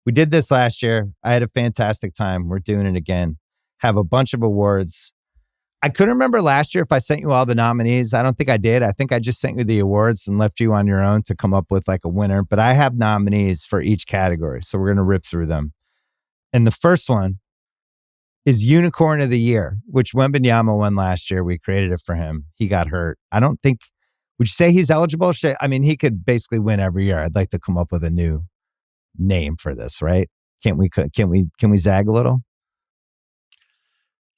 We did this last year. I had a fantastic time. We're doing it again. Have a bunch of awards. I couldn't remember last year if I sent you all the nominees. I don't think I did. I think I just sent you the awards and left you on your own to come up with like a winner. But I have nominees for each category. So we're going to rip through them. And the first one is Unicorn of the Year, which Wembanyama won last year. We created it for him. He got hurt. I don't think, would you say he's eligible? I mean, he could basically win every year. I'd like to come up with a new name for this, right? Can we zag a little?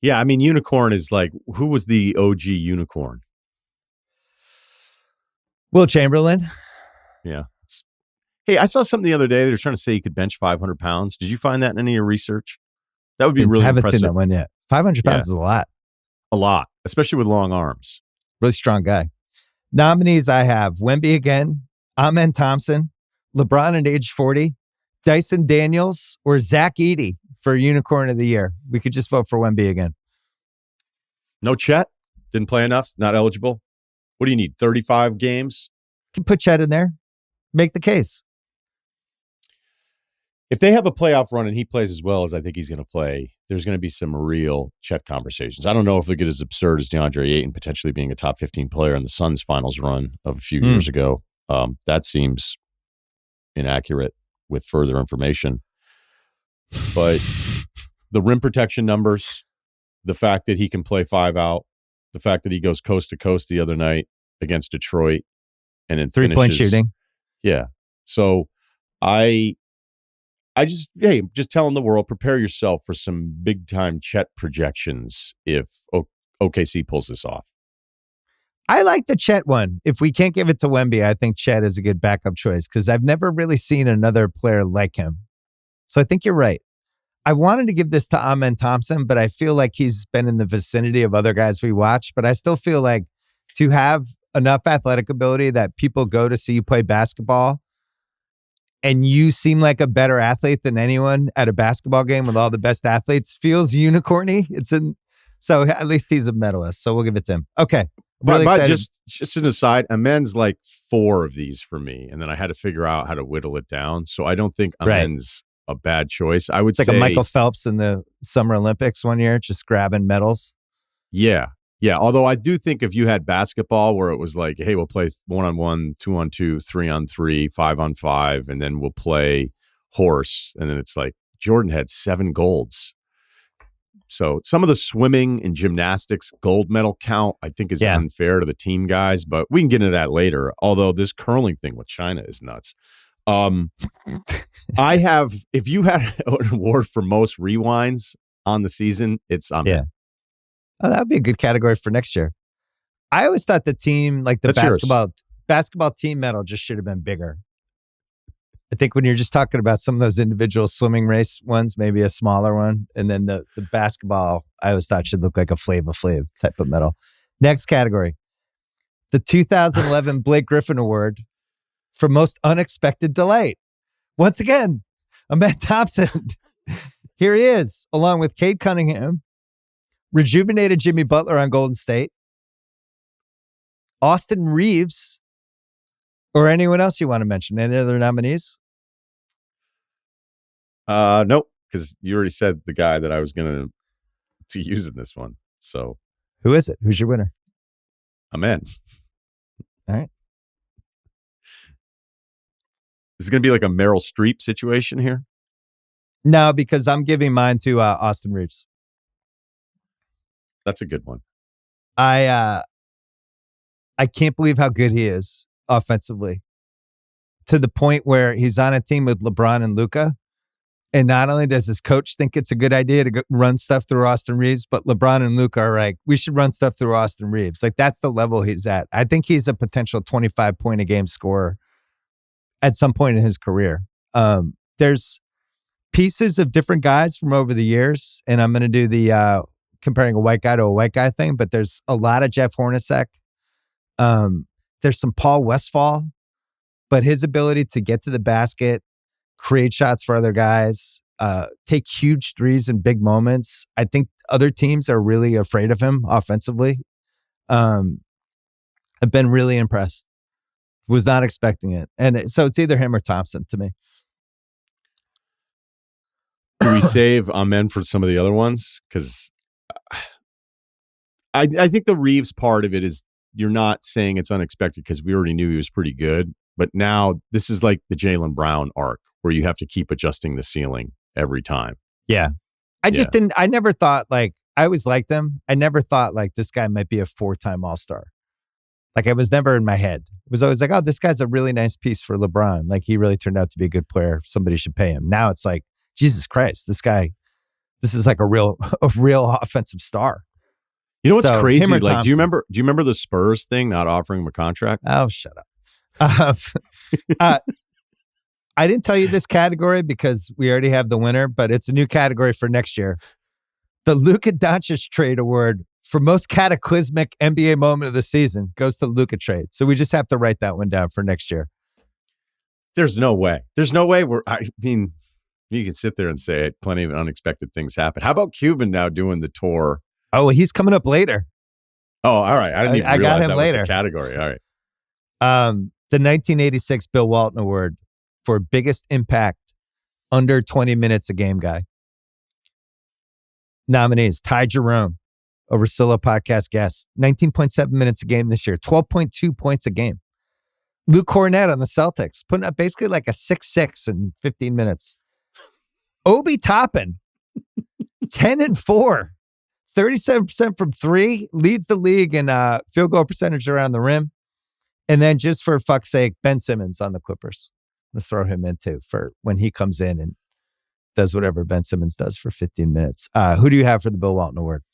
Yeah, I mean, unicorn is like, who was the OG unicorn? Will Chamberlain. Yeah. Hey, I saw something the other day. They were trying to say you could bench 500 pounds. Did you find that in any of your research? That would be really impressive. I haven't seen that one yet. 500 pounds is a lot. A lot, especially with long arms. Really strong guy. Nominees I have Wemby again, Amen Thompson, LeBron at age 40, Dyson Daniels, or Zach Edey for Unicorn of the Year. We could just vote for Wemby again. No Chet? Didn't play enough? Not eligible? What do you need, 35 games? You can put Chet in there. Make the case. If they have a playoff run and he plays as well as I think he's going to play, there's going to be some real Chet conversations. I don't know if they get as absurd as DeAndre Ayton potentially being a top 15 player in the Suns finals run of a few years ago. That seems inaccurate with further information. But the rim protection numbers, the fact that he can play 5 out, the fact that he goes coast to coast the other night against Detroit and then 3-point shooting. Yeah. So just telling the world, prepare yourself for some big time Chet projections if OKC pulls this off. I like the Chet one. If we can't give it to Wemby, I think Chet is a good backup choice because I've never really seen another player like him. So I think you're right. I wanted to give this to Amen Thompson, but I feel like he's been in the vicinity of other guys we watch. But I still feel like to have enough athletic ability that people go to see you play basketball and you seem like a better athlete than anyone at a basketball game with all the best athletes feels unicorny. So at least he's a medalist. So we'll give it to him. Okay. Really but just an aside, Amen's like 4 of these for me. And then I had to figure out how to whittle it down. So I don't think Amen's a bad choice. I would say like a Michael Phelps in the Summer Olympics one year, just grabbing medals. Yeah. Yeah. Although I do think if you had basketball where it was like, hey, we'll play 1-on-1, 2-on-2, 3-on-3, 5-on-5, and then we'll play horse. And then it's like Jordan had 7 golds. So some of the swimming and gymnastics gold medal count, I think, is unfair to the team guys, but we can get into that later. Although this curling thing with China is nuts. If you had an award for most rewinds on the season, it's Amen. Yeah. Oh, that would be a good category for next year. I always thought the team, like the basketball team medal, just should have been bigger. I think when you're just talking about some of those individual swimming race ones, maybe a smaller one. And then the basketball, I always thought should look like a Flava Flav type of medal. Next category. The 2011 Blake Griffin Award for most unexpected delight. Once again, Amen Thompson. Here he is, along with Cade Cunningham, rejuvenated Jimmy Butler on Golden State, Austin Reeves, or anyone else you want to mention. Any other nominees? Nope, because you already said the guy that I was going to use in this one. So, who is it? Who's your winner? Amen. All right. Is it going to be like a Meryl Streep situation here? No, because I'm giving mine to Austin Reeves. That's a good one. I can't believe how good he is offensively, to the point where he's on a team with LeBron and Luka. And not only does his coach think it's a good idea to run stuff through Austin Reeves, but LeBron and Luka are like, we should run stuff through Austin Reeves. Like, that's the level he's at. I think he's a potential 25-point-a-game scorer at some point in his career. There's pieces of different guys from over the years, and I'm going to do the comparing a white guy to a white guy thing, but there's a lot of Jeff Hornacek. There's some Paul Westphal, but his ability to get to the basket, create shots for other guys, take huge threes in big moments. I think other teams are really afraid of him offensively. I've been really impressed. Was not expecting it. And so it's either him or Thompson to me. save amen for some of the other ones because I think the Reeves part of it is you're not saying it's unexpected because we already knew he was pretty good. But now this is like the Jaylen Brown arc where you have to keep adjusting the ceiling every time. Yeah. I never thought like, I always liked him. I never thought like this guy might be a 4-time All-Star. Like it was never in my head. It was always like, oh, this guy's a really nice piece for LeBron. Like he really turned out to be a good player. Somebody should pay him. Now it's like, Jesus Christ, this is like a real offensive star. You know what's So, crazy? him or Like, do Thompson. you remember the Spurs thing, not offering him a contract? Oh, shut up. I didn't tell you this category because we already have the winner, but it's a new category for next year. The Luka Doncic trade award for most cataclysmic NBA moment of the season goes to the Luka trade. So we just have to write that one down for next year. There's no way. There's no way I mean, you can sit there and say it. Plenty of unexpected things happen. How about Cuban now doing the tour? Oh, he's coming up later. Oh, all right. I didn't even I got realize him that later. was a category. All right. The 1986 Bill Walton Award for biggest impact under 20 minutes a game guy. Nominees: Ty Jerome, a Russillo podcast guest, 19.7 minutes a game this year, 12.2 points a game. Luke Cornett on the Celtics, putting up basically like a 6-6 in 15 minutes. Obi Toppin, 10-4, 37% from three, leads the league in field goal percentage around the rim. And then just for fuck's sake, Ben Simmons on the Clippers. I'm going to throw him in too for when he comes in and does whatever Ben Simmons does for 15 minutes. Who do you have for the Bill Walton Award?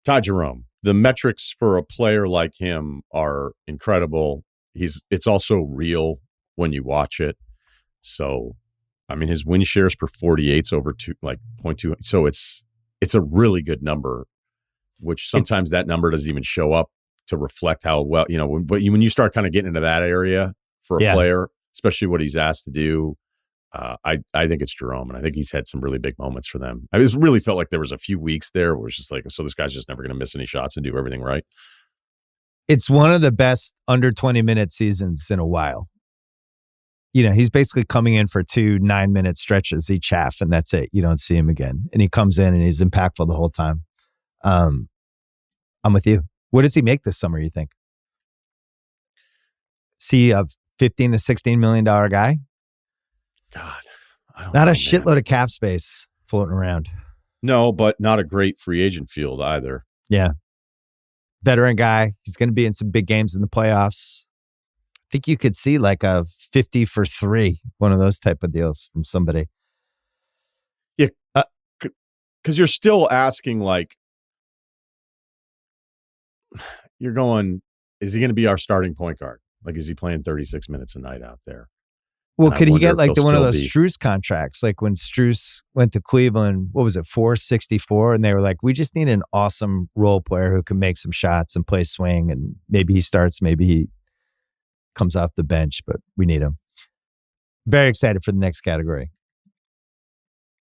Ty Jerome. The metrics for a player like him are incredible. It's also real when you watch it. So, I mean, his win shares per 48's over 0.2. So it's a really good number, which sometimes that number doesn't even show up to reflect how well, but when you start kind of getting into that area for a player, especially what he's asked to do, I think it's Jerome, and I think he's had some really big moments for them. I just really felt like there was a few weeks there where it's just like, so this guy's just never going to miss any shots and do everything right. It's one of the best under 20-minute seasons in a while. He's basically coming in for 2 9-minute stretches each half, and that's it. You don't see him again. And he comes in and he's impactful the whole time. I'm with you. What does he make this summer, you think? See a $15 to $16 million guy? God, I don't not know, a shitload of cap space floating around. No, but not a great free agent field either. Yeah. Veteran guy. He's going to be in some big games in the playoffs. I think you could see like a 50 for 3, one of those type of deals from somebody. Yeah, because you're still asking, like, you're going, is he going to be our starting point guard? Like, is he playing 36 minutes a night out there? Well, could he get like one of those still Strus contracts? Like when Strus went to Cleveland, what was it, 464? And they were like, we just need an awesome role player who can make some shots and play swing. And maybe he starts, maybe he comes off the bench, but we need him. Very excited for the next category.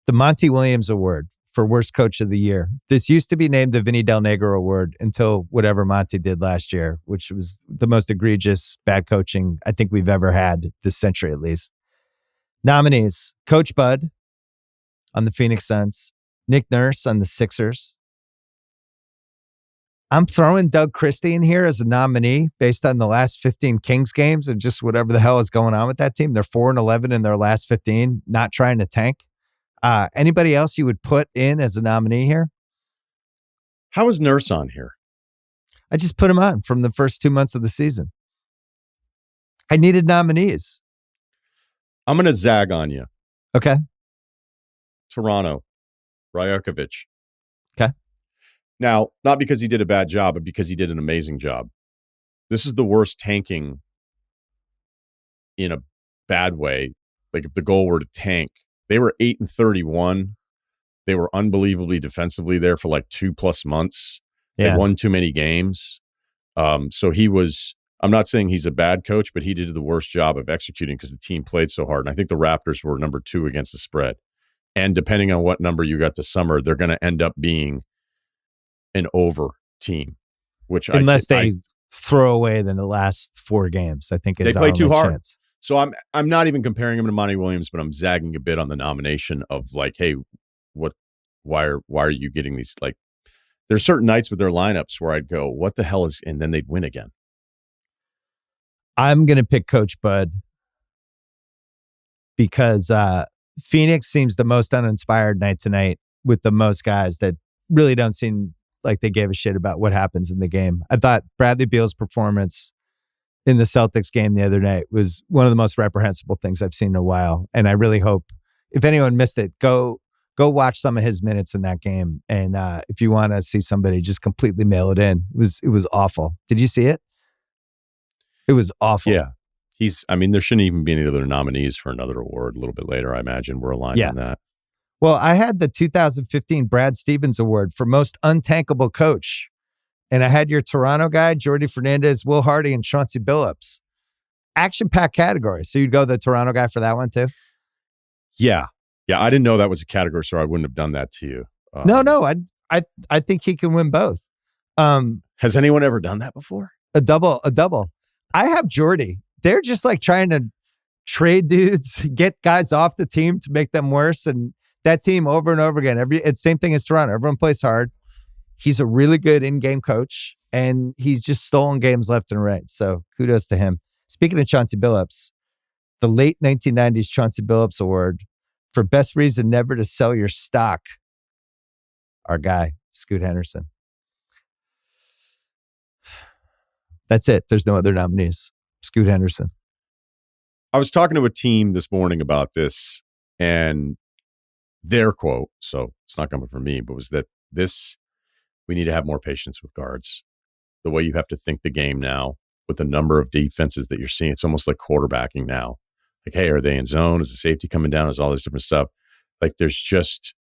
The Monty Williams Award for Worst Coach of the Year. This used to be named the Vinny Del Negro Award until whatever Monty did last year, which was the most egregious bad coaching I think we've ever had this century at least. Nominees: Coach Bud on the Phoenix Suns, Nick Nurse on the Sixers. I'm throwing Doug Christie in here as a nominee based on the last 15 Kings games and just whatever the hell is going on with that team. They're 4-11 in their last 15, not trying to tank. Anybody else you would put in as a nominee here? How is Nurse on here? I just put him on from the first 2 months of the season. I needed nominees. I'm going to zag on you. Okay. Toronto, Rajakovic. Okay. Now, not because he did a bad job, but because he did an amazing job. This is the worst tanking in a bad way. Like if the goal were to tank, they were 8-31. They were unbelievably defensively there for like 2+ months. Yeah. They won too many games. So he was, I'm not saying he's a bad coach, but he did the worst job of executing because the team played so hard. And I think the Raptors were number 2 against the spread. And depending on what number you got this summer, they're going to end up being an over team, which unless they throw away the last 4 games, I think is they play too hard. Chance. So I'm not even comparing him to Monty Williams, but I'm zagging a bit on the nomination of like, hey, what? Why are you getting these? Like, there's certain nights with their lineups where I'd go, what the hell is? And then they'd win again. I'm going to pick Coach Bud because Phoenix seems the most uninspired night tonight with the most guys that really don't seem like they gave a shit about what happens in the game. I thought Bradley Beal's performance in the Celtics game the other night was one of the most reprehensible things I've seen in a while. And I really hope if anyone missed it, go watch some of his minutes in that game. And if you want to see somebody just completely mail it in, it was awful. Did you see it? It was awful. Yeah. There shouldn't even be any other nominees for another award a little bit later. I imagine we're aligned on that. Well, I had the 2015 Brad Stevens Award for most untankable coach. And I had your Toronto guy, Jordy Fernandez, Will Hardy, and Chauncey Billups. Action-packed category. So you'd go the Toronto guy for that one too? Yeah. Yeah, I didn't know that was a category, so I wouldn't have done that to you. No, I think he can win both. Has anyone ever done that before? A double. I have Jordy. They're just like trying to trade dudes, get guys off the team to make them worse. And that team over and over again, it's same thing as Toronto. Everyone plays hard. He's a really good in-game coach, and he's just stolen games left and right. So kudos to him. Speaking of Chauncey Billups, the late 1990s Chauncey Billups Award for best reason never to sell your stock. Our guy, Scoot Henderson. That's it. There's no other nominees. Scoot Henderson. I was talking to a team this morning about this, and their quote, so it's not coming from me, but was that we need to have more patience with guards. The way you have to think the game now with the number of defenses that you're seeing, it's almost like quarterbacking now. Like, hey, are they in zone? Is the safety coming down? Is all this different stuff? Like, there's just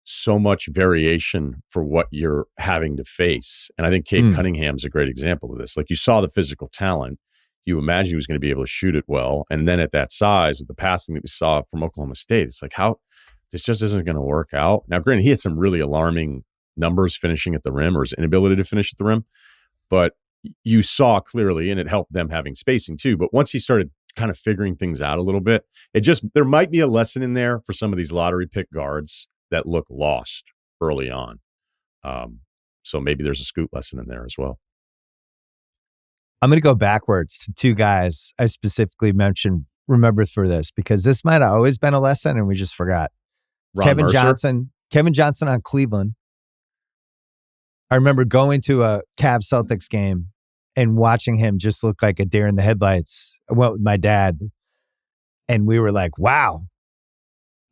so much variation for what you're having to face. And I think Cade Cunningham's a great example of this. Like, you saw the physical talent. You imagine he was going to be able to shoot it well. And then at that size, with the passing that we saw from Oklahoma State, it's like, how this just isn't going to work out. Now, granted, he had some really alarming numbers finishing at the rim, or his inability to finish at the rim. But you saw clearly, and it helped them having spacing too. But once he started kind of figuring things out a little bit, there might be a lesson in there for some of these lottery pick guards that look lost early on. So maybe there's a Scoot lesson in there as well. I'm going to go backwards to two guys I specifically mentioned, remember for this, because this might have always been a lesson and we just forgot. Kevin Johnson on Cleveland. I remember going to a Cavs Celtics game and watching him just look like a deer in the headlights. I went with my dad and we were like, wow,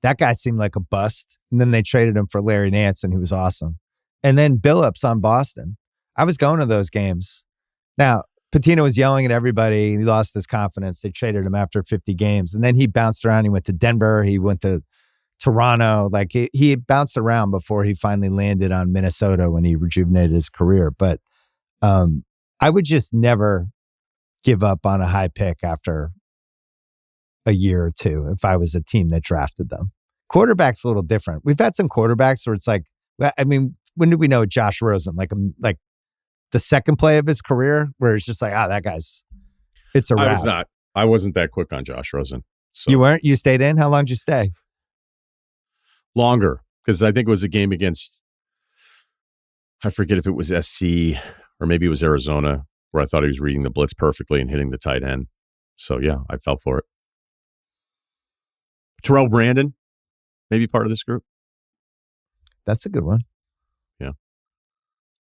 that guy seemed like a bust. And then they traded him for Larry Nance and he was awesome. And then Billups on Boston. I was going to those games. Now, Patino was yelling at everybody. He lost his confidence. They traded him after 50 games. And then he bounced around. He went to Denver. He went to Toronto. Like he bounced around before he finally landed on Minnesota when he rejuvenated his career. But I would just never give up on a high pick after a year or two if I was a team that drafted them. Quarterback's a little different. We've had some quarterbacks where it's like, I mean, when did we know Josh Rosen? Like the second play of his career where it's just like, that guy's, it's a wrap. I wasn't that quick on Josh Rosen. So. You weren't? You stayed in? How long did you stay? Longer, because I think it was a game against, I forget if it was SC or maybe it was Arizona, where I thought he was reading the blitz perfectly and hitting the tight end. So yeah, I fell for it. Terrell Brandon, maybe part of this group. That's a good one. Yeah.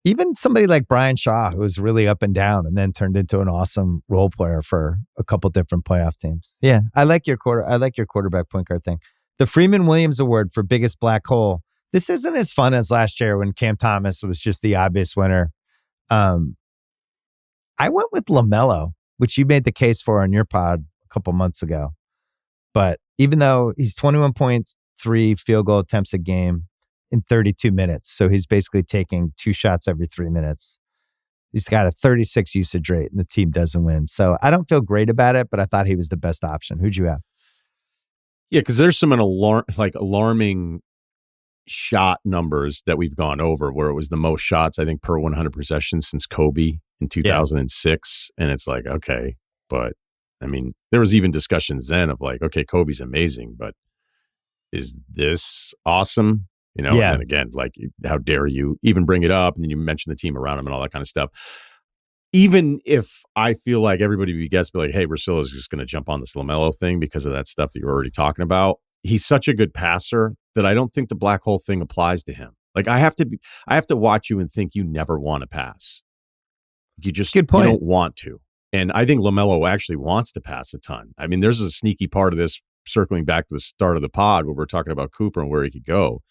Even somebody like Brian Shaw, who was really up and down and then turned into an awesome role player for a couple different playoff teams. Yeah, I like your quarterback point guard thing. The Freeman Williams Award for biggest black hole. This isn't as fun as last year when Cam Thomas was just the obvious winner. I went with LaMelo, which you made the case for on your pod a couple months ago. But even though he's 21.3 field goal attempts a game in 32 minutes, so he's basically taking 2 shots every 3 minutes. He's got a 36 usage rate and the team doesn't win. So I don't feel great about it, but I thought he was the best option. Who'd you have? Yeah, because there's some alarming shot numbers that we've gone over where it was the most shots, I think, per 100 possessions since Kobe in 2006. Yeah. And it's like, okay, but I mean, there was even discussions then of like, okay, Kobe's amazing, but is this awesome? Yeah. And again, like, how dare you even bring it up? And then you mention the team around him and all that kind of stuff. Even if I feel like everybody be like, hey, Russillo's just going to jump on this LaMelo thing because of that stuff that you're already talking about. He's such a good passer that I don't think the black hole thing applies to him. Like, I have to watch you and think you never want to pass. You just Good point. You don't want to. And I think LaMelo actually wants to pass a ton. I mean, there's a sneaky part of this, circling back to the start of the pod where we're talking about Cooper and where he could go.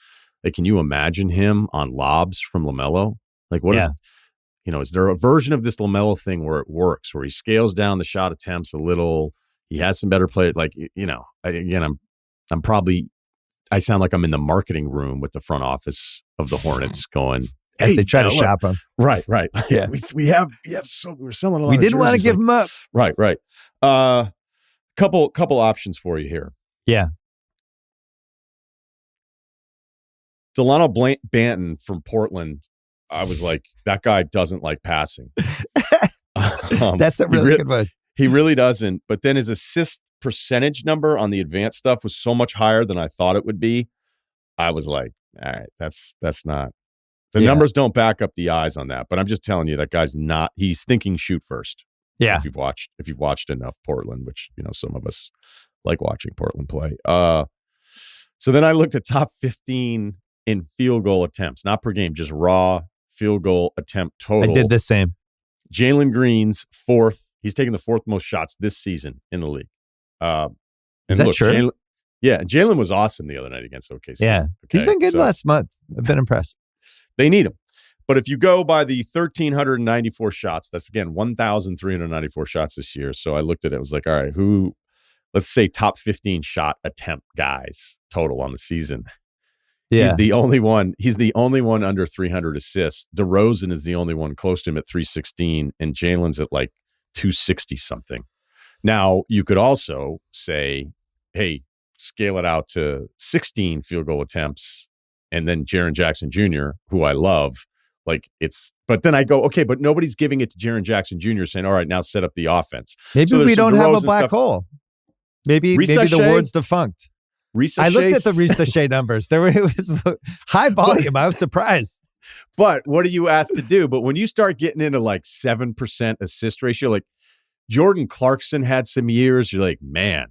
Like, can you imagine him on lobs from LaMelo? Like, what if, is there a version of this LaMelo thing where it works, where he scales down the shot attempts a little, he has some better players? Like, I'm probably, I sound like I'm in the marketing room with the front office of the Hornets going, as they try to shop them. Right. Yeah. we have so we're selling a lot. We didn't want to give them up. Right. Couple options for you here. Yeah. Delano Banton from Portland. I was like, that guy doesn't like passing. That's a really good one. He really doesn't. But then his assist percentage number on the advanced stuff was so much higher than I thought it would be. I was like, all right, that's not. The numbers don't back up the eyes on that. But I'm just telling you, that guy's not. He's thinking shoot first. Yeah. If you've watched enough Portland, which some of us like watching Portland play. So then I looked at top 15 in field goal attempts, not per game, just raw field goal attempt total. I did the same. Jalen Green's fourth. He's taken the fourth most shots this season in the league. Is that true? Jalen was awesome the other night against OKC. Yeah. Okay? He's been good last month. I've been impressed. They need him. But if you go by the 1,394 shots, that's, again, 1,394 shots this year. So I looked at it. I was like, all right, let's say top 15 shot attempt guys total on the season. Yeah. He's the only one under 300 assists. DeRozan is the only one close to him at 316, and Jalen's at like 260 something. Now, you could also say, hey, scale it out to 16 field goal attempts, and then Jaren Jackson Jr., who I love. But then I go, okay, but nobody's giving it to Jaren Jackson Jr. saying, all right, now set up the offense. Maybe we don't have a black hole. Maybe the word's defunct. I looked at the Risachet numbers. It was high volume. I was surprised. But what are you asked to do? But when you start getting into like 7% assist ratio, like Jordan Clarkson had some years, you're like, man,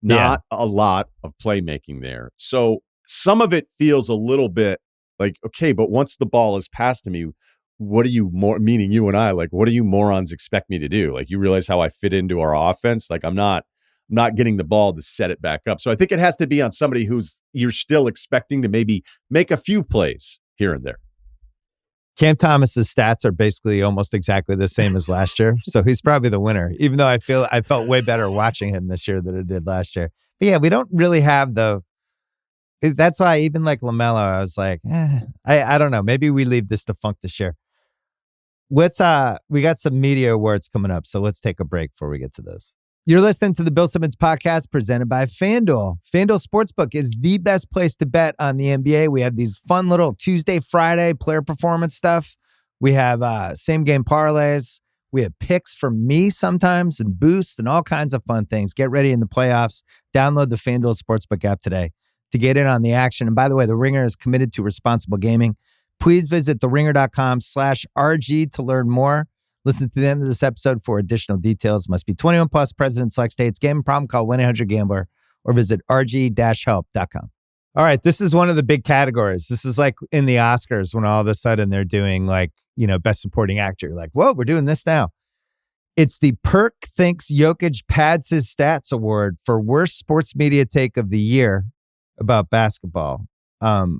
not a lot of playmaking there. So some of it feels a little bit like, okay, but once the ball is passed to me, what do you meaning you and I, like, what do you morons expect me to do? Like, you realize how I fit into our offense? Like, I'm not getting the ball to set it back up. So I think it has to be on somebody you're still expecting to maybe make a few plays here and there. Cam Thomas's stats are basically almost exactly the same as last year. So he's probably the winner, even though I felt way better watching him this year than I did last year. But yeah, we don't really have that's why even like LaMelo, I was like, I don't know. Maybe we leave this defunct this year. We got some media awards coming up, so let's take a break before we get to this. You're listening to the Bill Simmons podcast presented by FanDuel. FanDuel Sportsbook is the best place to bet on the NBA. We have these fun little Tuesday, Friday player performance stuff. We have same game parlays. We have picks from me sometimes and boosts and all kinds of fun things. Get ready in the playoffs. Download the FanDuel Sportsbook app today to get in on the action. And by the way, The Ringer is committed to responsible gaming. Please visit theringer.com/RG to learn more. Listen to the end of this episode for additional details. Must be 21 plus, present in select states. Gambling problem, call 1-800-GAMBLER or visit rg-help.com. All right, this is one of the big categories. This is like in the Oscars when all of a sudden they're doing like, best supporting actor. Like, whoa, we're doing this now. It's the Perk Thinks Jokic Pads His Stats Award for worst sports media take of the year about basketball. I'm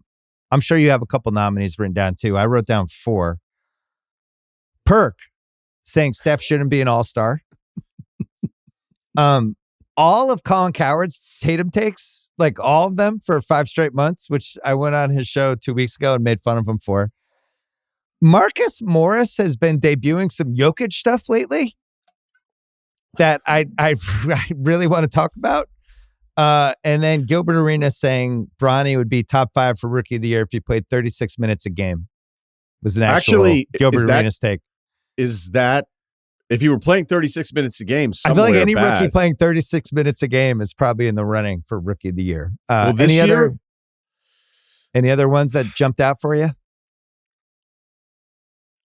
sure you have a couple nominees written down too. I wrote down 4. Perk saying Steph shouldn't be an all-star. All of Colin Cowherd's Tatum takes, like all of them for 5 straight months, which I went on his show 2 weeks ago and made fun of him for. Marcus Morris has been debuting some Jokic stuff lately that I really want to talk about. And then Gilbert Arenas saying Bronny would be top 5 for Rookie of the Year if he played 36 minutes a game. Was an actual Gilbert Arenas take. Is that if you were playing 36 minutes a game, I feel like any bad. rookie playing 36 minutes a game is probably in the running for Rookie of the Year. Well, this year, any other ones that jumped out for you?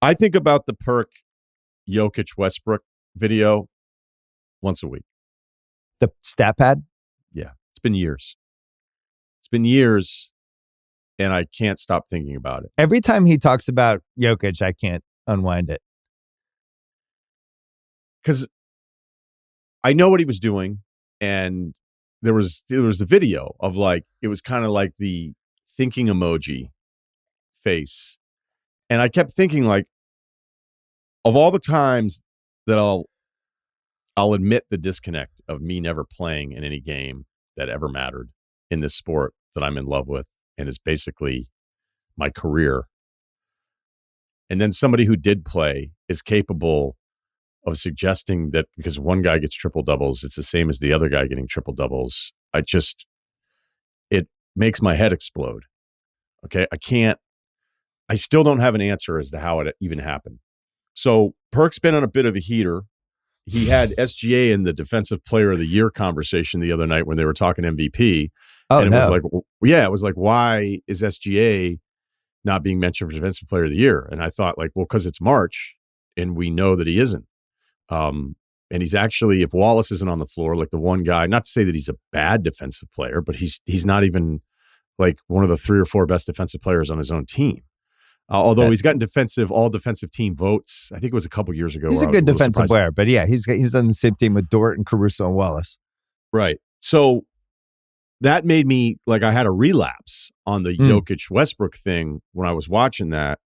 I think about the Perk Jokic Westbrook video once a week. The stat pad? Yeah, it's been years. It's been years, and I can't stop thinking about it. Every time he talks about Jokic, I can't unwind it. Because I know what he was doing, and there was the video of like, it was kind of like the thinking emoji face. And I kept thinking, like, of all the times that I'll admit the disconnect of me never playing in any game that ever mattered in this sport that I'm in love with and is basically my career. And then somebody who did play is capable of suggesting that because one guy gets triple doubles, it's the same as the other guy getting triple doubles. It makes my head explode. Okay. I still don't have an answer as to how it even happened. So Perk's been on a bit of a heater. He had SGA in the Defensive Player of the Year conversation the other night when they were talking MVP. Oh, and it no. was like, yeah, it was like, why is SGA not being mentioned for Defensive Player of the Year? And I thought, like, well, because it's March and we know that he isn't. And he's actually, if Wallace isn't on the floor, like the one guy, not to say that he's a bad defensive player, but he's not even like one of the 3 or 4 best defensive players on his own team. Although he's gotten all defensive team votes. I think it was a couple years ago. He's a good defensive player, but yeah, he's on the same team with Dort and Caruso and Wallace. Right. So that made me, like, I had a relapse on the Jokic Westbrook thing when I was watching that.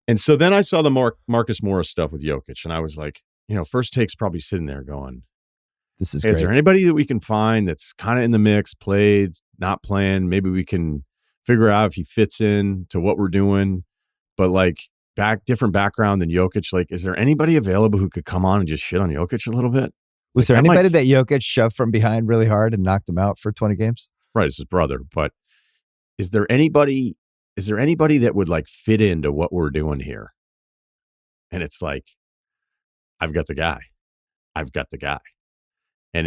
And so then I saw the Marcus Morris stuff with Jokic, and I was like, First Take's probably sitting there going, this is hey, great. Is there anybody that we can find that's kind of in the mix, played, not playing? Maybe we can figure out if he fits in to what we're doing, but like different background than Jokic. Like, is there anybody available who could come on and just shit on Jokic a little bit? Was there anybody that Jokic shoved from behind really hard and knocked him out for 20 games? Right, it's his brother. But is there anybody that would like fit into what we're doing here? And it's like, I've got the guy. And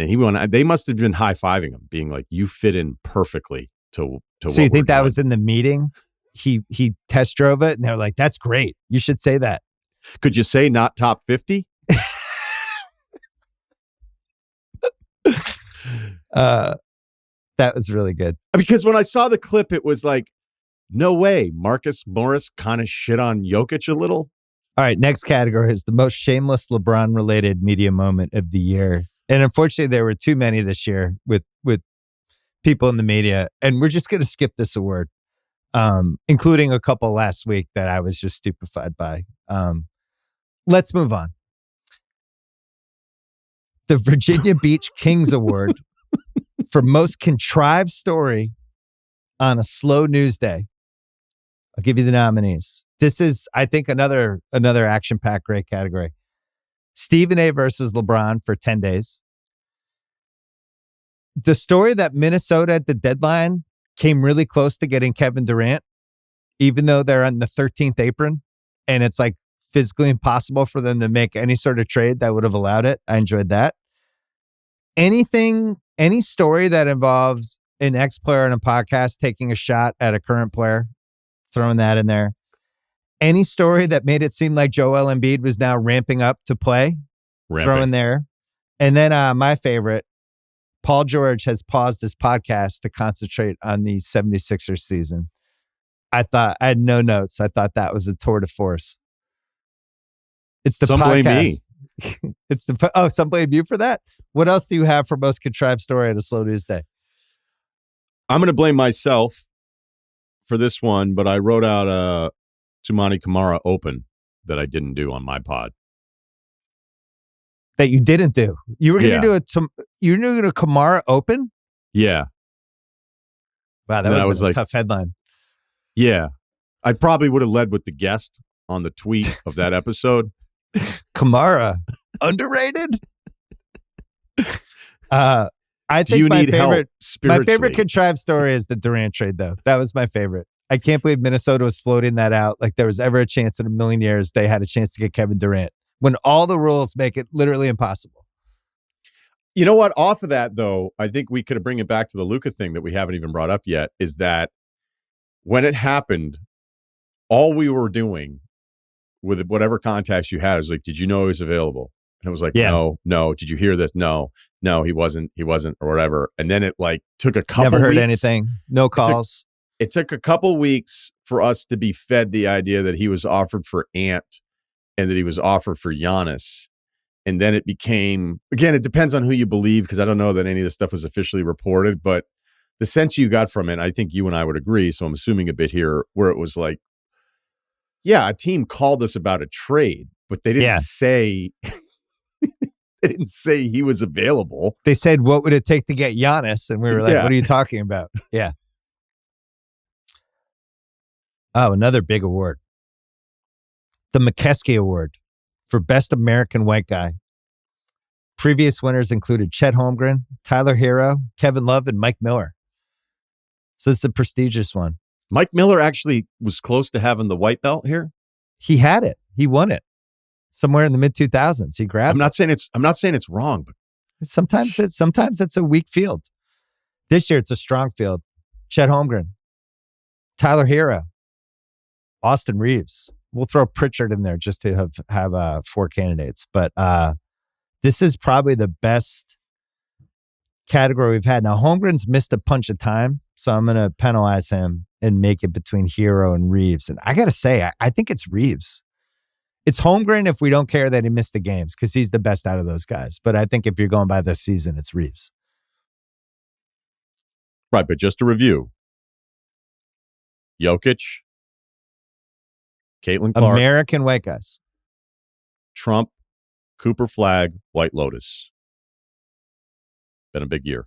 they must have been high-fiving him, being like, you fit in perfectly to So you think that was in the meeting? He test drove it and they're like, that's great. You should say that. Could you say not top 50? That was really good. Because when I saw the clip, it was like, no way. Marcus Morris kind of shit on Jokic a little. All right, next category is the most shameless LeBron-related media moment of the year. And unfortunately, there were too many this year with people in the media. And we're just going to skip this award, including a couple last week that I was just stupefied by. Let's move on. The Virginia Beach Kings Award for most contrived story on a slow news day. I'll give you the nominees. This is, I think, another action-packed great category. Stephen A. versus LeBron for 10 days. The story that Minnesota at the deadline came really close to getting Kevin Durant, even though they're on the 13th apron, and it's like physically impossible for them to make any sort of trade that would have allowed it. I enjoyed that. Any story that involves an ex-player on a podcast taking a shot at a current player, throwing that in there. Any story that made it seem like Joel Embiid was now ramping up to play, throw in there. And then my favorite, Paul George has paused his podcast to concentrate on the 76ers season. I had no notes. I thought that was a tour de force. It's the some podcast. Blame me. Some blame you for that? What else do you have for most contrived story at a slow news day? I'm going to blame myself for this one, but I wrote out a Tumani Kamara Open that I didn't do on my pod. That you didn't do? You were going to do you were doing a Kamara Open? Yeah. Wow, that was a tough headline. Yeah. I probably would have led with the guest on the tweet of that episode. Kamara, underrated? I think my favorite contrived story is the Durant trade, though. That was my favorite. I can't believe Minnesota was floating that out like there was ever a chance in a million years they had a chance to get Kevin Durant when all the rules make it literally impossible. You know what? Off of that, though, I think we could bring it back to the Luka thing that we haven't even brought up yet, is that when it happened, all we were doing with whatever contacts you had was like, did you know he was available? And it was like, no. Did you hear this? No, he wasn't, or whatever. And then it like took a couple Never heard weeks. anything. No calls. It took a couple weeks for us to be fed the idea that he was offered for Ant and that he was offered for Giannis. And then it became, again, it depends on who you believe, because I don't know that any of this stuff was officially reported, but the sense you got from it, I think you and I would agree, so I'm assuming a bit here, where it was like, yeah, a team called us about a trade, but they didn't say they didn't say he was available. They said, what would it take to get Giannis? And we were like, what are you talking about? Yeah. Oh, another big award. The McKeskey Award for Best American White Guy. Previous winners included Chet Holmgren, Tyler Hero, Kevin Love, and Mike Miller. So it's a prestigious one. Mike Miller actually was close to having the white belt here. He had it. He won it somewhere in the mid 2000s. He grabbed. I'm not saying it's wrong, but sometimes it's a weak field. This year it's a strong field. Chet Holmgren, Tyler Hero, Austin Reeves. We'll throw Pritchard in there just to have 4 candidates. But this is probably the best category we've had. Now, Holmgren's missed a bunch of time, so I'm going to penalize him and make it between Hero and Reeves. And I got to say, I think it's Reeves. It's Holmgren if we don't care that he missed the games, because he's the best out of those guys. But I think if you're going by this season, it's Reeves. Right, but just to review, Jokic, Caitlin Clark, American white guys. Trump, Cooper Flag, White Lotus. Been a big year.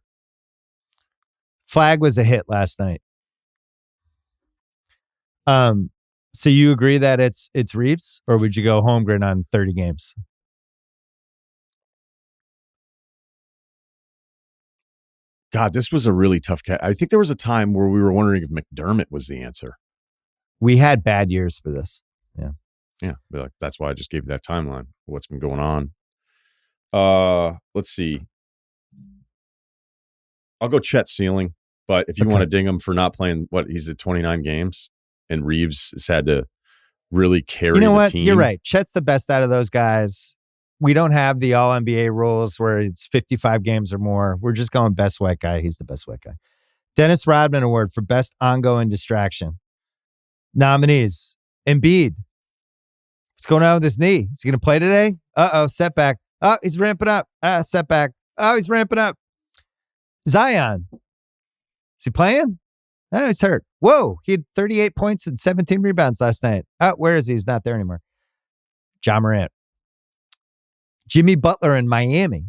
Flag was a hit last night. So you agree that it's Reeves, or would you go Holmgren on 30 games? God, this was a really tough cat. I think there was a time where we were wondering if McDermott was the answer. We had bad years for this. Yeah. Like, that's why I just gave you that timeline. What's been going on? Let's see. I'll go Chet Ceiling, but if you want to ding him for not playing, he's at 29 games, and Reeves has had to really carry the team. You know what? You're right. Chet's the best out of those guys. We don't have the All-NBA rules where it's 55 games or more. We're just going best white guy. He's the best white guy. Dennis Rodman Award for Best Ongoing Distraction. Nominees. Embiid. What's going on with his knee? Is he going to play today? Uh-oh, setback. Oh, he's ramping up. Setback. Oh, he's ramping up. Zion. Is he playing? Oh, he's hurt. Whoa, he had 38 points and 17 rebounds last night. Oh, where is he? He's not there anymore. Ja Morant. Jimmy Butler in Miami.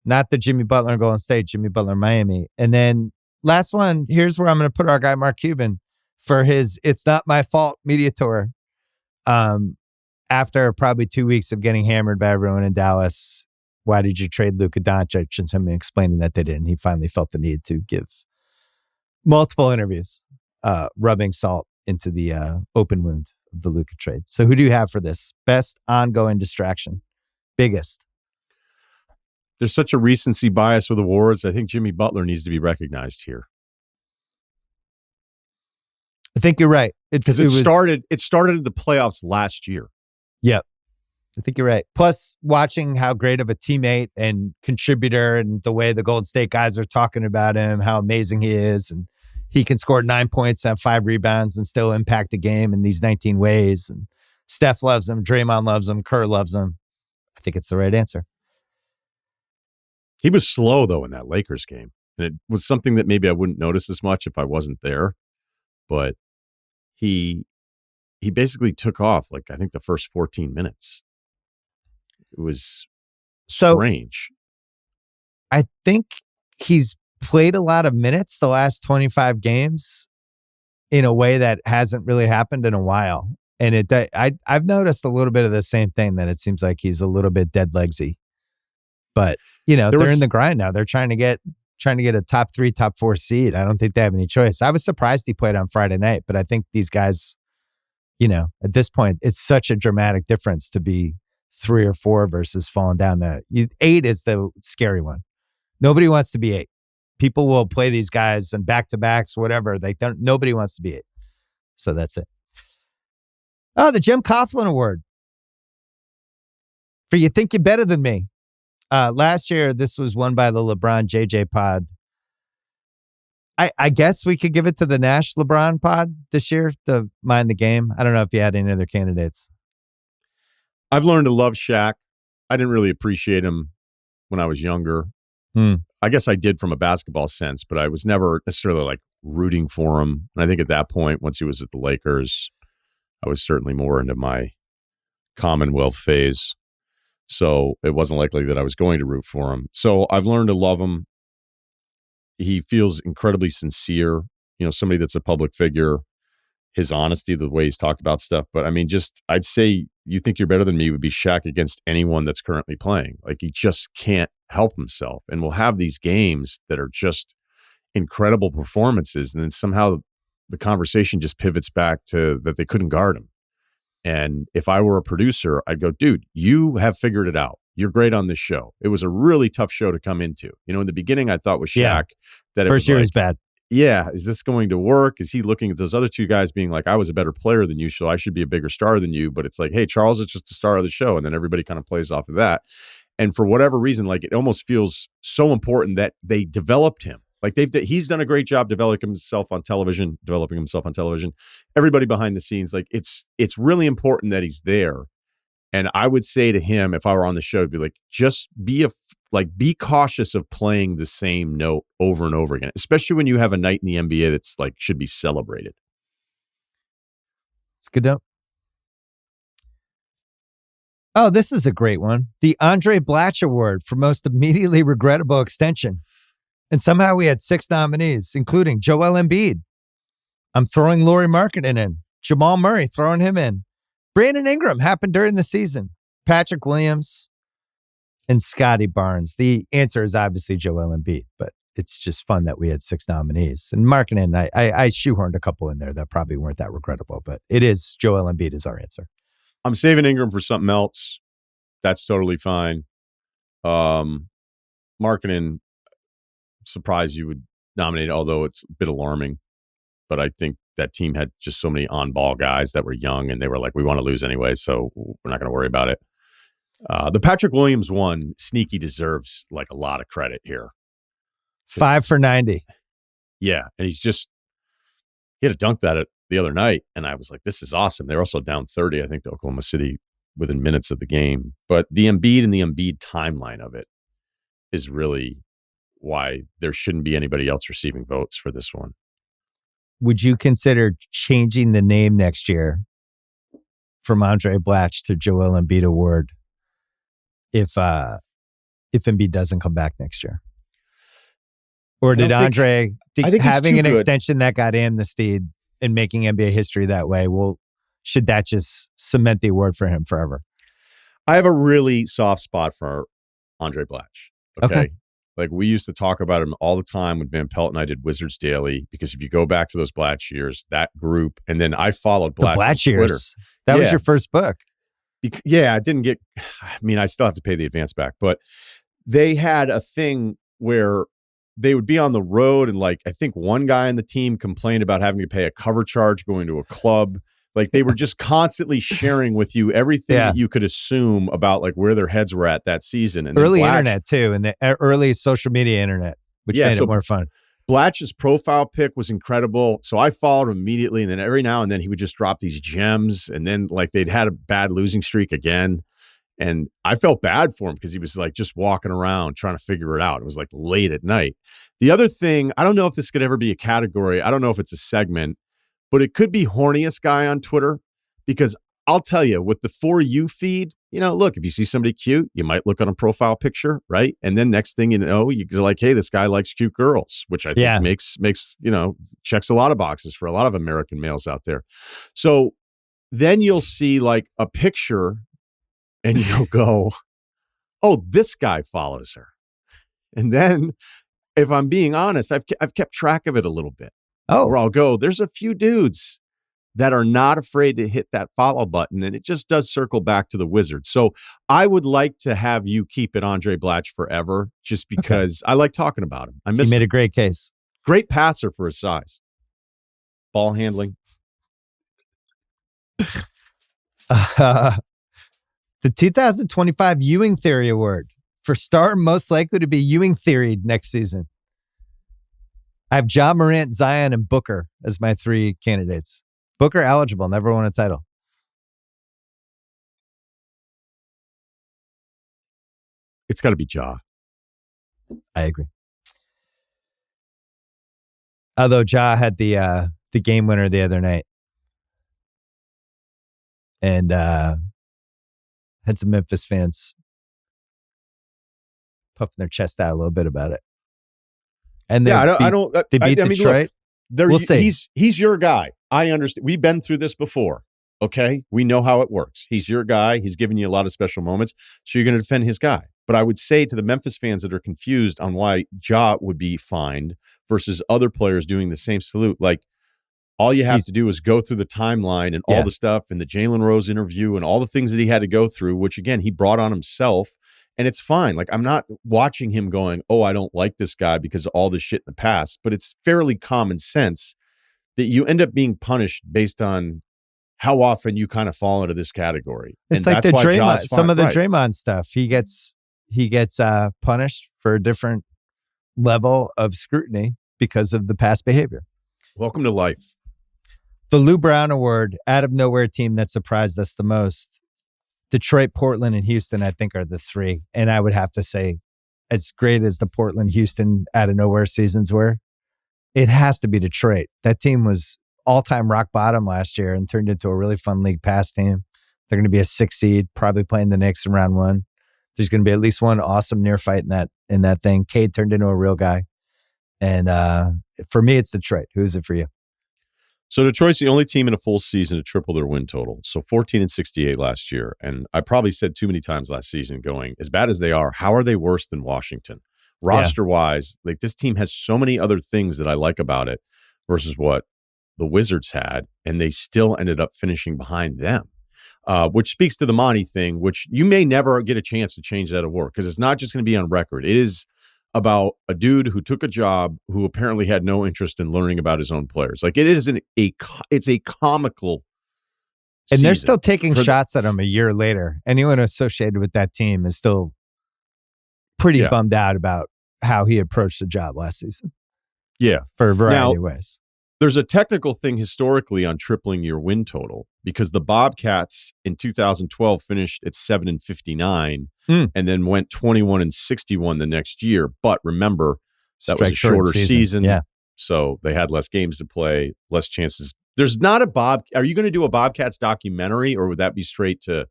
Not the Jimmy Butler in Golden State, Jimmy Butler in Miami. And then last one, here's where I'm going to put our guy Mark Cuban for his It's Not My Fault media tour. After probably 2 weeks of getting hammered by everyone in Dallas, why did you trade Luka Doncic? And him explaining that they didn't. He finally felt the need to give multiple interviews, rubbing salt into the open wound of the Luka trade. So who do you have for this? Best ongoing distraction. Biggest. There's such a recency bias with awards. I think Jimmy Butler needs to be recognized here. I think you're right. It started in the playoffs last year. Yep. I think you're right. Plus, watching how great of a teammate and contributor and the way the Golden State guys are talking about him, how amazing he is. And he can score 9 points, have 5 rebounds, and still impact a game in these 19 ways. And Steph loves him. Draymond loves him. Kerr loves him. I think it's the right answer. He was slow, though, in that Lakers game. And it was something that maybe I wouldn't notice as much if I wasn't there. But he basically took off, like, I think the first 14 minutes. It was strange. I think he's played a lot of minutes the last 25 games in a way that hasn't really happened in a while. And I've noticed a little bit of the same thing, that it seems like he's a little bit dead legsy. But, they're in the grind now. They're trying to get a top 3, top 4 seed. I don't think they have any choice. I was surprised he played on Friday night, but I think these guys, at this point, it's such a dramatic difference to be 3 or 4 versus falling down to 8 is the scary one. Nobody wants to be 8. People will play these guys and back-to-backs, whatever. Nobody wants to be 8. So that's it. Oh, the Jim Coughlin Award. For You Think You're Better Than Me. Last year, this was won by the LeBron JJ pod. I guess we could give it to the Nash LeBron pod this year to mind the game. I don't know if you had any other candidates. I've learned to love Shaq. I didn't really appreciate him when I was younger. I guess I did from a basketball sense, but I was never necessarily like rooting for him. And I think at that point, once he was at the Lakers, I was certainly more into my Commonwealth phase. So it wasn't likely that I was going to root for him. So I've learned to love him. He feels incredibly sincere, somebody that's a public figure, his honesty, the way he's talked about stuff. But I mean, I'd say You Think You're Better Than Me would be Shaq against anyone that's currently playing. Like, he just can't help himself. And we'll have these games that are just incredible performances. And then somehow the conversation just pivots back to that they couldn't guard him. And if I were a producer, I'd go, dude, you have figured it out. You're great on this show. It was a really tough show to come into. In the beginning, I thought with Shaq that first year was bad. Yeah, is this going to work? Is he looking at those other two guys being like, I was a better player than you, so I should be a bigger star than you? But it's like, hey, Charles is just the star of the show. And then everybody kind of plays off of that. And for whatever reason, like, it almost feels so important that they developed him. Like, he's done a great job developing himself on television. Everybody behind the scenes, like, it's really important that he's there. And I would say to him, if I were on the show, be like, just be cautious of playing the same note over and over again, especially when you have a night in the NBA that's like should be celebrated. It's good note. Oh, this is a great one. The Andre Blatch Award for most immediately regrettable extension. And somehow we had 6 nominees, including Joel Embiid. I'm throwing Lauri Markkanen in. Jamal Murray, throwing him in. Brandon Ingram happened during the season. Patrick Williams and Scotty Barnes. The answer is obviously Joel Embiid, but it's just fun that we had 6 nominees. And Markkanen, I shoehorned a couple in there that probably weren't that regrettable, but it is Joel Embiid is our answer. I'm saving Ingram for something else. That's totally fine. Markkanen, surprised you would nominate, although it's a bit alarming. But I think that team had just so many on-ball guys that were young, and they were like, we want to lose anyway, so we're not going to worry about it. The Patrick Williams one, sneaky, deserves like a lot of credit here. 5 for 90. Yeah, and he had to dunk that the other night, and I was like, this is awesome. They're also down 30, I think, to Oklahoma City within minutes of the game. But the Embiid and the Embiid timeline of it is really why there shouldn't be anybody else receiving votes for this one. Would you consider changing the name next year from Andre Blatch to Joel Embiid Award if Embiid doesn't come back next year? Or did Andre having an extension that got amnestied and making NBA history that way, should that just cement the award for him forever? I have a really soft spot for Andre Blatch. Okay. Like, we used to talk about him all the time when Van Pelt and I did Wizards Daily, because if you go back to those Blatch years, that group, and then I followed Blatch on Twitter. Years. That was your first book. I didn't get, I still have to pay the advance back, but they had a thing where they would be on the road, and like, I think one guy on the team complained about having to pay a cover charge going to a club. Like, they were just constantly sharing with you everything that you could assume about like where their heads were at that season. And early internet too, and the early social media internet, which made it more fun. Blatch's profile pic was incredible. So I followed him immediately. And then every now and then he would just drop these gems. And then like they'd had a bad losing streak again. And I felt bad for him because he was like just walking around trying to figure it out. It was like late at night. The other thing, I don't know if this could ever be a category. I don't know if it's a segment, but it could be horniest guy on Twitter, because I'll tell you, with the For You feed, look, if you see somebody cute, you might look on a profile picture, right? And then next thing you know, you're like, hey, this guy likes cute girls, which I think makes checks a lot of boxes for a lot of American males out there. So then you'll see like a picture and you'll go, oh, this guy follows her. And then, if I'm being honest, I've kept track of it a little bit. Oh, where I'll go, there's a few dudes that are not afraid to hit that follow button, and it just does circle back to the Wizards. So I would like to have you keep it Andre Blatch forever, just because I like talking about him. He made a great case. Great passer for his size. Ball handling. The 2025 Ewing Theory Award for star most likely to be Ewing theoried next season. I have Ja Morant, Zion, and Booker as my 3 candidates. Booker eligible, never won a title. It's got to be Ja. I agree. Although Ja had the game winner the other night. And had some Memphis fans puffing their chest out a little bit about it. And they beat Detroit. Look, we'll see. He's your guy. I understand. We've been through this before. Okay, we know how it works. He's your guy. He's given you a lot of special moments, so you're going to defend his guy. But I would say to the Memphis fans that are confused on why Ja would be fined versus other players doing the same salute, like all you have to do is go through the timeline and all the stuff and the Jalen Rose interview and all the things that he had to go through, which again he brought on himself. And it's fine. Like, I'm not watching him going, oh, I don't like this guy because of all this shit in the past. But it's fairly common sense that you end up being punished based on how often you kind of fall into this category. It's and like the Draymond, some of the right. Draymond stuff. He gets punished for a different level of scrutiny because of the past behavior. Welcome to life. The Lou Brown Award, out of nowhere team that surprised us the most. Detroit, Portland, and Houston, I think, are the 3. And I would have to say, as great as the Portland-Houston out-of-nowhere seasons were, it has to be Detroit. That team was all-time rock bottom last year and turned into a really fun league pass team. They're going to be a 6 seed, probably playing the Knicks in round 1. There's going to be at least one awesome near fight in that thing. Cade turned into a real guy. And for me, it's Detroit. Who is it for you? So Detroit's the only team in a full season to triple their win total. So 14-68 last year. And I probably said too many times last season going, as bad as they are, how are they worse than Washington? Roster-wise, like this team has so many other things that I like about it versus what the Wizards had, and they still ended up finishing behind them, which speaks to the Monty thing, which you may never get a chance to change that award because it's not just going to be on record. It is about a dude who took a job who apparently had no interest in learning about his own players. Like it is it's a comical and they're still taking shots at him a year later. Anyone associated with that team is still pretty bummed out about how he approached the job last season. Yeah. For a variety of ways. There's a technical thing historically on tripling your win total because the Bobcats in 2012 finished at 7-59 and then went 21-61 the next year. But remember, that was a shorter season. Yeah. So they had less games to play, less chances. There's not are you going to do a Bobcats documentary or would that be straight to,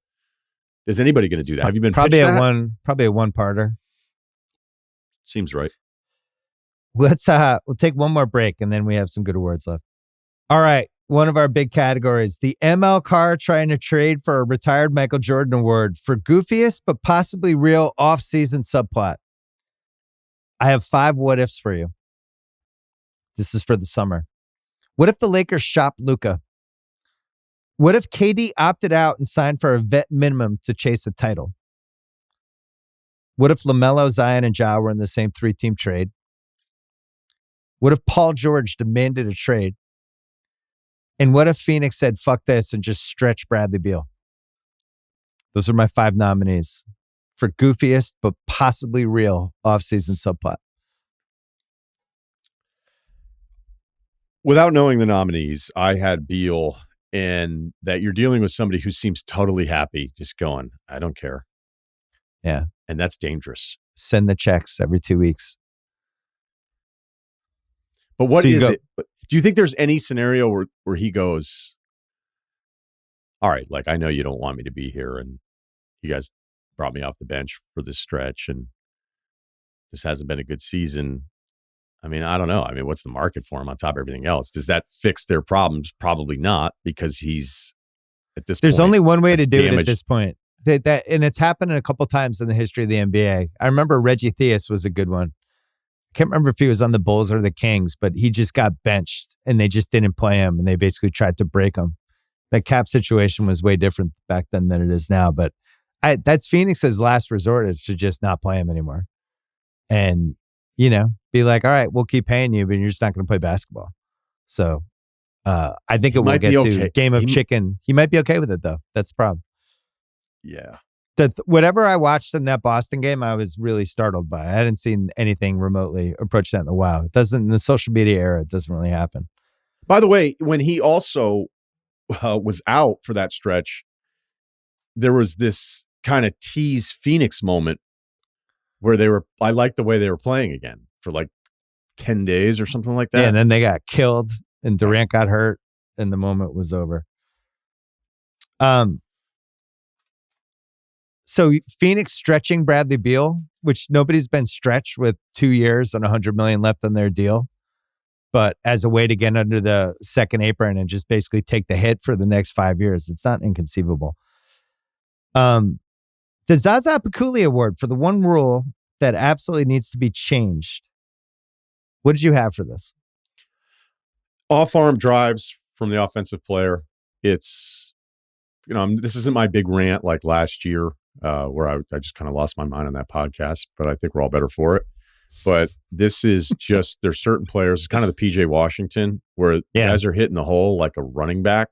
is anybody going to do that? Have you been probably pitched a probably a one-parter. Seems right. Let's we'll take one more break and then we have some good awards left. All right. One of our big categories, the ML Carr trying to trade for a retired Michael Jordan award for goofiest but possibly real off-season subplot. I have 5 what ifs for you. This is for the summer. What if the Lakers shopped Luka? What if KD opted out and signed for a vet minimum to chase a title? What if LaMelo, Zion, and Ja were in the same 3-team trade? What if Paul George demanded a trade? And what if Phoenix said, fuck this, and just stretch Bradley Beal? Those are my 5 nominees for goofiest but possibly real offseason subplot. Without knowing the nominees, I had Beal, and that you're dealing with somebody who seems totally happy, just going, I don't care. Yeah. And that's dangerous. Send the checks every 2 weeks. But what is it? Do you think there's any scenario where he goes, all right, like, I know you don't want me to be here, and you guys brought me off the bench for this stretch, and this hasn't been a good season. I mean, I don't know. I mean, what's the market for him on top of everything else? Does that fix their problems? Probably not, because he's at this point. There's only one way to do it at this point. And it's happened a couple times in the history of the NBA. I remember Reggie Theus was a good one. can't remember if he was on the Bulls or the Kings, but he just got benched and they just didn't play him and they basically tried to break him. The cap situation was way different back then than it is now, but that's Phoenix's last resort, is to just not play him anymore. And, be like, all right, we'll keep paying you, but you're just not going to play basketball. So I think it will get to game of chicken. He might be okay with it, though. That's the problem. Yeah. Whatever I watched in that Boston game, I was really startled by. I hadn't seen anything remotely approach that in a while. It doesn't, in the social media era, it doesn't really happen. By the way, when he also was out for that stretch, there was this kind of tease Phoenix moment where I liked the way they were playing again for like 10 days or something like that. Yeah, and then they got killed and Durant got hurt and the moment was over. So Phoenix stretching Bradley Beal, which nobody's been stretched with 2 years and $100 million left on their deal, but as a way to get under the second apron and just basically take the hit for the next 5 years. It's not inconceivable. The Zaza Pachulia Award for the one rule that absolutely needs to be changed. What did you have for this? Off-arm drives from the offensive player. It's, this isn't my big rant like last year where I just kind of lost my mind on that podcast, but I think we're all better for it. But this is just, there's certain players, it's kind of the PJ Washington, where guys are hitting the hole like a running back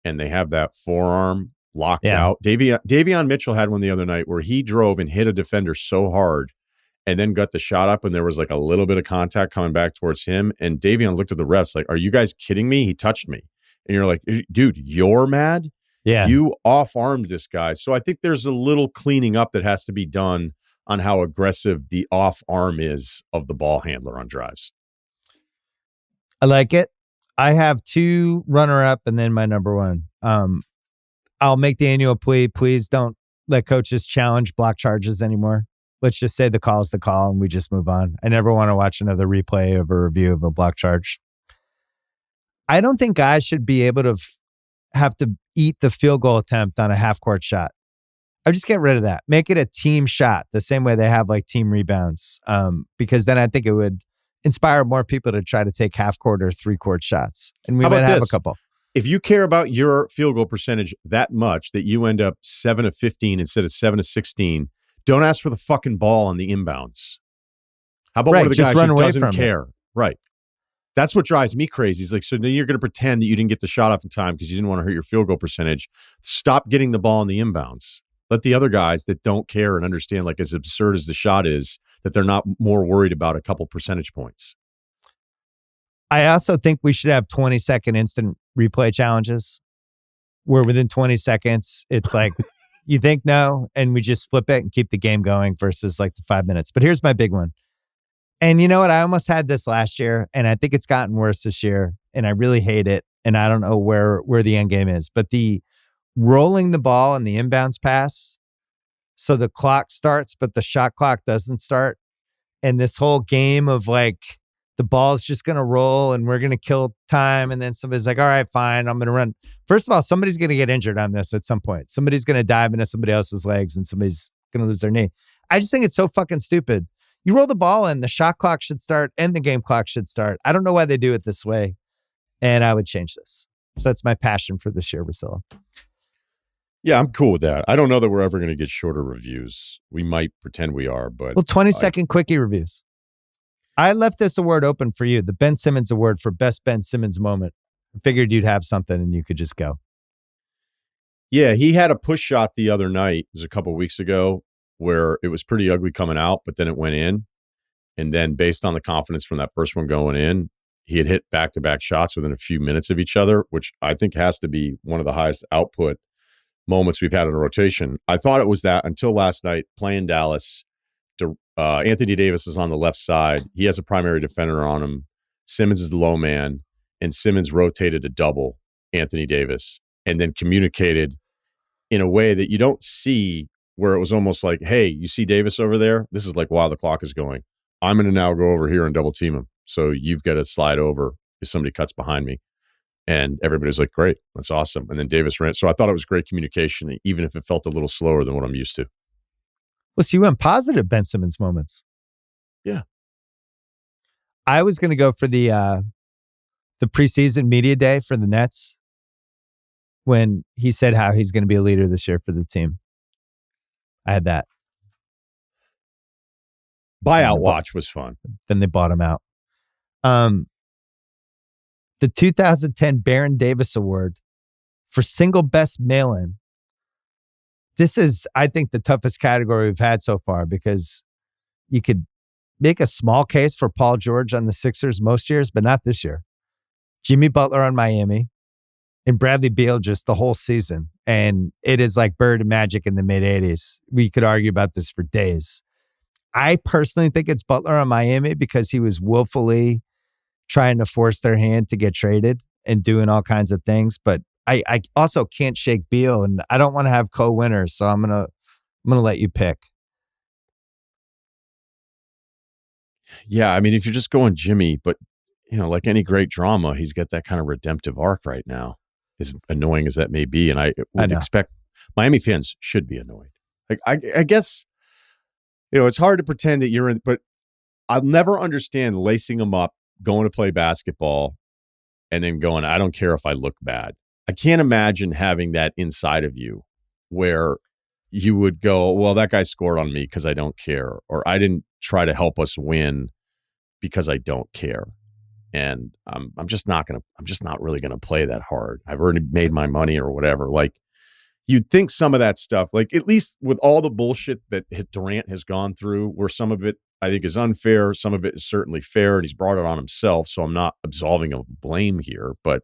and they have that forearm locked out. Davion Mitchell had one the other night where he drove and hit a defender so hard and then got the shot up and there was like a little bit of contact coming back towards him. And Davion looked at the refs like, are you guys kidding me? He touched me. And you're like, dude, you're mad? Yeah. You off-armed this guy. So I think there's a little cleaning up that has to be done on how aggressive the off arm is of the ball handler on drives. I like it. I have two runner-up and then my number one. I'll make the annual plea. Please don't let coaches challenge block charges anymore. Let's just say the call is the call and we just move on. I never want to watch another replay of a review of a block charge. I don't think guys should be able to have to eat the field goal attempt on a half-court shot. I just get rid of that. Make it a team shot, the same way they have like team rebounds. Because then I think it would inspire more people to try to take half-court or three-court shots. And we might have a couple. If you care about your field goal percentage that much that you end up 7 of 15 instead of 7 of 16, don't ask for the fucking ball on the inbounds. How about one of the guys who doesn't care? Right. That's what drives me crazy. It's like, so now you're going to pretend that you didn't get the shot off in time because you didn't want to hurt your field goal percentage. Stop getting the ball on the inbounds. Let the other guys that don't care and understand, like as absurd as the shot is, that they're not more worried about a couple percentage points. I also think we should have 20-second instant replay challenges where within 20 seconds, it's like, you think no, and we just flip it and keep the game going versus like the 5 minutes. But here's my big one. And you know what? I almost had this last year, and I think it's gotten worse this year, and I really hate it. And I don't know where the end game is. But the rolling the ball in the inbounds pass, so the clock starts, but the shot clock doesn't start. And this whole game of like, the ball's just going to roll and we're going to kill time. And then somebody's like, all right, fine, I'm going to run. First of all, somebody's going to get injured on this at some point. Somebody's going to dive into somebody else's legs and somebody's going to lose their knee. I just think it's so fucking stupid. You roll the ball and the shot clock should start and the game clock should start. I don't know why they do it this way. And I would change this. So that's my passion for this year, Russillo. Yeah, I'm cool with that. I don't know that we're ever going to get shorter reviews. We might pretend we are, but... Well, 20-second quickie reviews. I left this award open for you, the Ben Simmons Award for Best Ben Simmons Moment. I figured you'd have something and you could just go. Yeah, he had a push shot the other night. It was a couple of weeks ago where it was pretty ugly coming out, but then it went in. And then based on the confidence from that first one going in, he had hit back-to-back shots within a few minutes of each other, which I think has to be one of the highest output moments we've had in a rotation. I thought it was that until last night playing Dallas. Anthony Davis is on the left side. He has a primary defender on him. Simmons is the low man, and Simmons rotated a double Anthony Davis and then communicated in a way that you don't see, where it was almost like, hey, you see Davis over there? This is like while the clock is going. I'm going to now go over here and double team him. So you've got to slide over if somebody cuts behind me. And everybody's like, great, that's awesome. And then Davis ran. So I thought it was great communication, even if it felt a little slower than what I'm used to. Well, so you went positive Ben Simmons moments. Yeah. I was going to go for the preseason media day for the Nets when he said how he's going to be a leader this year for the team. I had that. Buyout watch was fun. Then they bought him out. The 2010 Baron Davis Award for single best mail-in. This is, I think, the toughest category we've had so far because you could make a small case for Paul George on the Sixers most years, but not this year. Jimmy Butler on Miami and Bradley Beal just the whole season. And it is like Bird and Magic in the mid-'80s. We could argue about this for days. I personally think it's Butler on Miami because he was willfully trying to force their hand to get traded and doing all kinds of things. But I also can't shake Beal, and I don't want to have co-winners, so I'm gonna let you pick. Yeah, I mean, if you're just going Jimmy, but like any great drama, he's got that kind of redemptive arc right now. As annoying as that may be, and I would expect Miami fans should be annoyed. Like I guess it's hard to pretend that you're in, but I'll never understand lacing them up, going to play basketball, and then going, I don't care if I look bad. I can't imagine having that inside of you where you would go, well, that guy scored on me because I don't care, or I didn't try to help us win because I don't care. And I'm just not really gonna play that hard. I've already made my money or whatever. Like, you'd think some of that stuff, like at least with all the bullshit that Durant has gone through, where some of it I think is unfair, some of it is certainly fair, and he's brought it on himself. So I'm not absolving of blame here, but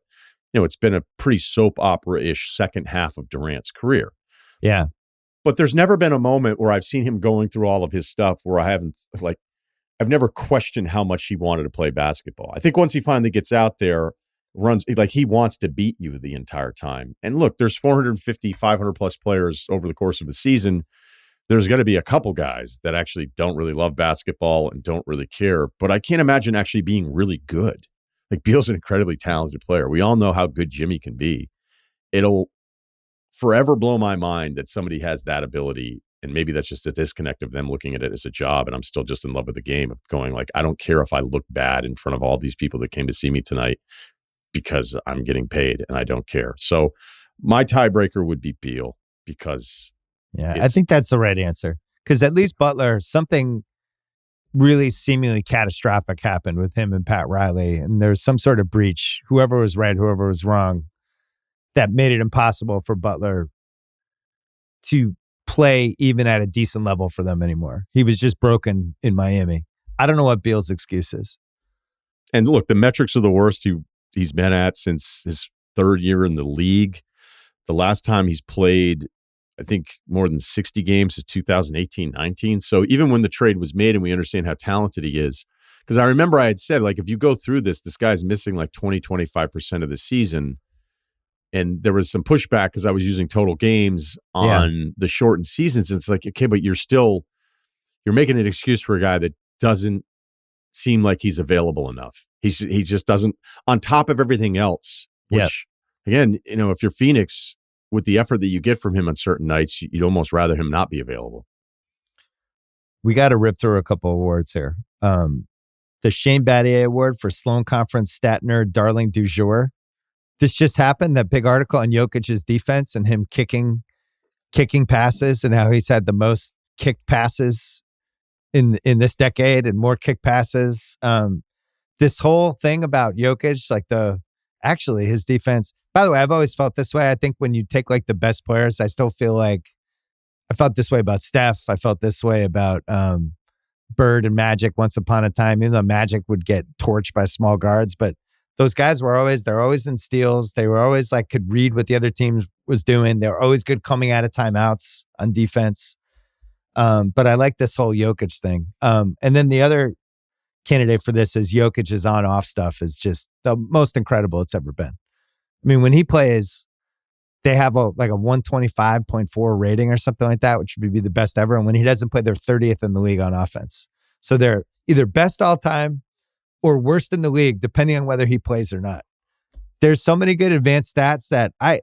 it's been a pretty soap opera-ish second half of Durant's career. Yeah. But there's never been a moment where I've seen him going through all of his stuff where I've never questioned how much he wanted to play basketball. I think once he finally gets out there, runs, like he wants to beat you the entire time. And look, there's 450, 500 plus players over the course of a season. There's going to be a couple guys that actually don't really love basketball and don't really care. But I can't imagine actually being really good. Like, Beal's an incredibly talented player. We all know how good Jimmy can be. It'll forever blow my mind that somebody has that ability. And maybe that's just a disconnect of them looking at it as a job. And I'm still just in love with the game of going, like, I don't care if I look bad in front of all these people that came to see me tonight because I'm getting paid and I don't care. So my tiebreaker would be Beal because. Yeah, I think that's the right answer. Because at least Butler, something really seemingly catastrophic happened with him and Pat Riley. And there's some sort of breach, whoever was right, whoever was wrong, that made it impossible for Butler to play even at a decent level for them anymore. He was just broken in Miami. I don't know what Beal's excuse is. And look, the metrics are the worst he's been at since his third year in the league. The last time he's played, I think, more than 60 games is 2018-19. So even when the trade was made and we understand how talented he is, because I remember I had said, like, if you go through this guy's missing like 25% of the season. And there was some pushback because I was using total games on the shortened seasons. And it's like, okay, but you're making an excuse for a guy that doesn't seem like he's available enough. He just doesn't, on top of everything else, which again, if you're Phoenix, with the effort that you get from him on certain nights, you'd almost rather him not be available. We got to rip through a couple awards here. The Shane Battier Award for Sloan Conference Stat Nerd Darling du Jour. This just happened, that big article on Jokic's defense and him kicking passes and how he's had the most kicked passes in this decade and more kicked passes. This whole thing about Jokic, like actually his defense. By the way, I've always felt this way. I think when you take like the best players, I still feel like I felt this way about Steph. I felt this way about Bird and Magic once upon a time, even though Magic would get torched by small guards. But those guys they're always in steals. They were always like, could read what the other team was doing. They were always good coming out of timeouts on defense. But I like this whole Jokic thing. And then the other candidate for this is Jokic's on-off stuff is just the most incredible it's ever been. I mean, when he plays, they have a 125.4 rating or something like that, which would be the best ever. And when he doesn't play, they're 30th in the league on offense. So they're either best all time or worst in the league, depending on whether he plays or not. There's so many good advanced stats that I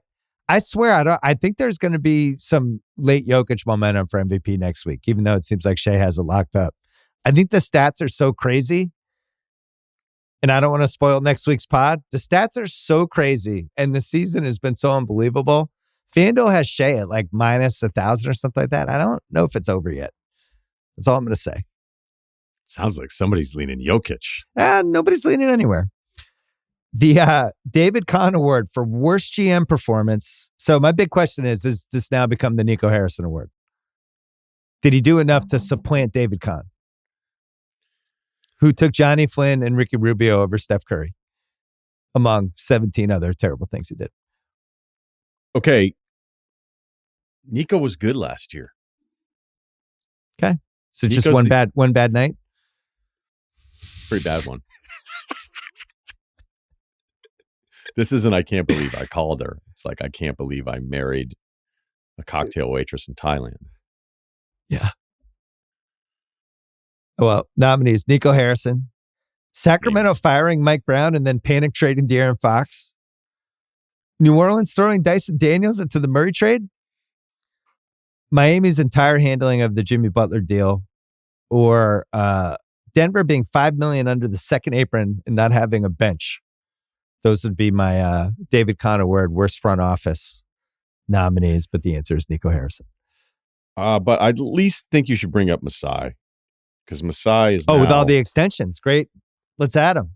swear I think there's going to be some late Jokic momentum for MVP next week, even though it seems like Shea has it locked up. I think the stats are so crazy and I don't want to spoil next week's pod. The stats are so crazy, and the season has been so unbelievable. FanDuel has Shea at like minus 1,000 or something like that. I don't know if it's over yet. That's all I'm going to say. Sounds like somebody's leaning Jokic. Nobody's leaning anywhere. The David Kahn Award for worst GM performance. So my big question is, does this now become the Nico Harrison Award? Did he do enough to supplant David Kahn, who took Johnny Flynn and Ricky Rubio over Steph Curry, among 17 other terrible things he did? Okay. Nico was good last year. Okay. So Nico's just one bad night? Pretty bad one. This isn't, I can't believe I called her. It's like, I can't believe I married a cocktail waitress in Thailand. Yeah. Well, nominees: Nico Harrison, Sacramento firing Mike Brown and then panic trading De'Aaron Fox, New Orleans throwing Dyson Daniels into the Murray trade, Miami's entire handling of the Jimmy Butler deal, or Denver being $5 million under the second apron and not having a bench. Those would be my David Kahn Award worst front office nominees, but the answer is Nico Harrison. But I at least think you should bring up Masai, because Masai is with all the extensions. Great. Let's add him.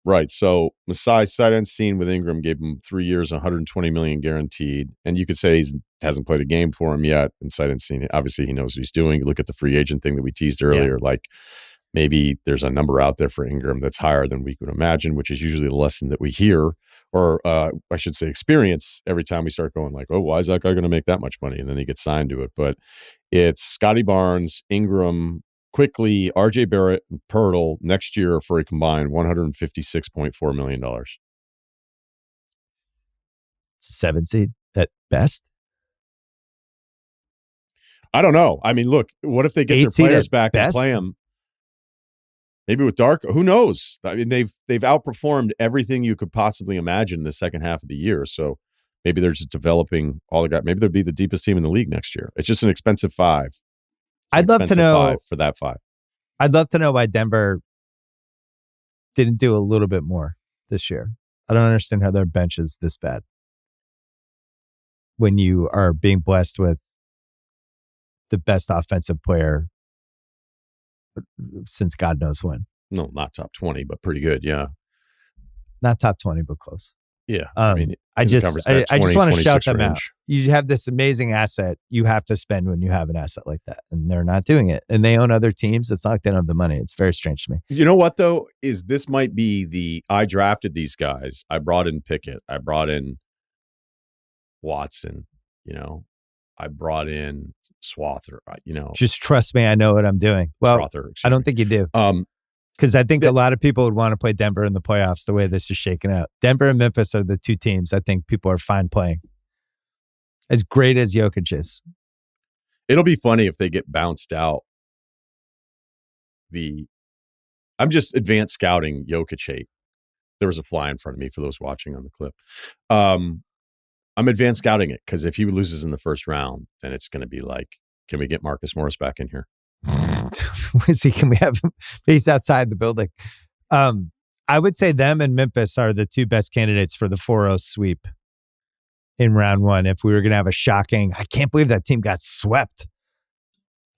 Right. So Masai, sight unseen with Ingram, gave him 3 years, $120 million guaranteed. And you could say he hasn't played a game for him yet. And sight unseen, obviously he knows what he's doing. Look at the free agent thing that we teased earlier. Yeah. Like maybe there's a number out there for Ingram that's higher than we could imagine, which is usually the lesson that we hear, or I should say experience, every time we start going like, oh, why is that guy going to make that much money? And then he gets signed to it. But it's Scotty Barnes, Ingram, quickly, RJ Barrett, and Pirtle next year for a combined $156.4 million. It's a 7 seed at best. I don't know. I mean, look, what if they get their players back and play them? Maybe with Darko, who knows? I mean, they've outperformed everything you could possibly imagine in the second half of the year. So maybe they're just developing all they got. Maybe they'll be the deepest team in the league next year. It's just an expensive five. I'd love to know for that five. I'd love to know why Denver didn't do a little bit more this year. I don't understand how their bench is this bad when you are being blessed with the best offensive player since God knows when. No, not top 20, but pretty good. Yeah. Not top 20, but close. Yeah. I mean, I just want to shout them out. You have this amazing asset you have to spend when you have an asset like that, and they're not doing it. And they own other teams. It's not like they don't have the money. It's very strange to me. You know what, though, is this might be I drafted these guys. I brought in Pickett. I brought in Watson. I brought in Swather. Just trust me. I know what I'm doing. Well, Swather, I don't think you do. Because I think a lot of people would want to play Denver in the playoffs the way this is shaking out. Denver and Memphis are the two teams I think people are fine playing. As great as Jokic is. It'll be funny if they get bounced out. I'm just advanced scouting Jokic hate. There was a fly in front of me for those watching on the clip. I'm advanced scouting it because if he loses in the first round, then it's going to be like, can we get Marcus Morris back in here? Can we have him? He's outside the building. I would say them and Memphis are the two best candidates for the 4-0 sweep in round one. If we were going to have a shocking, I can't believe that team got swept,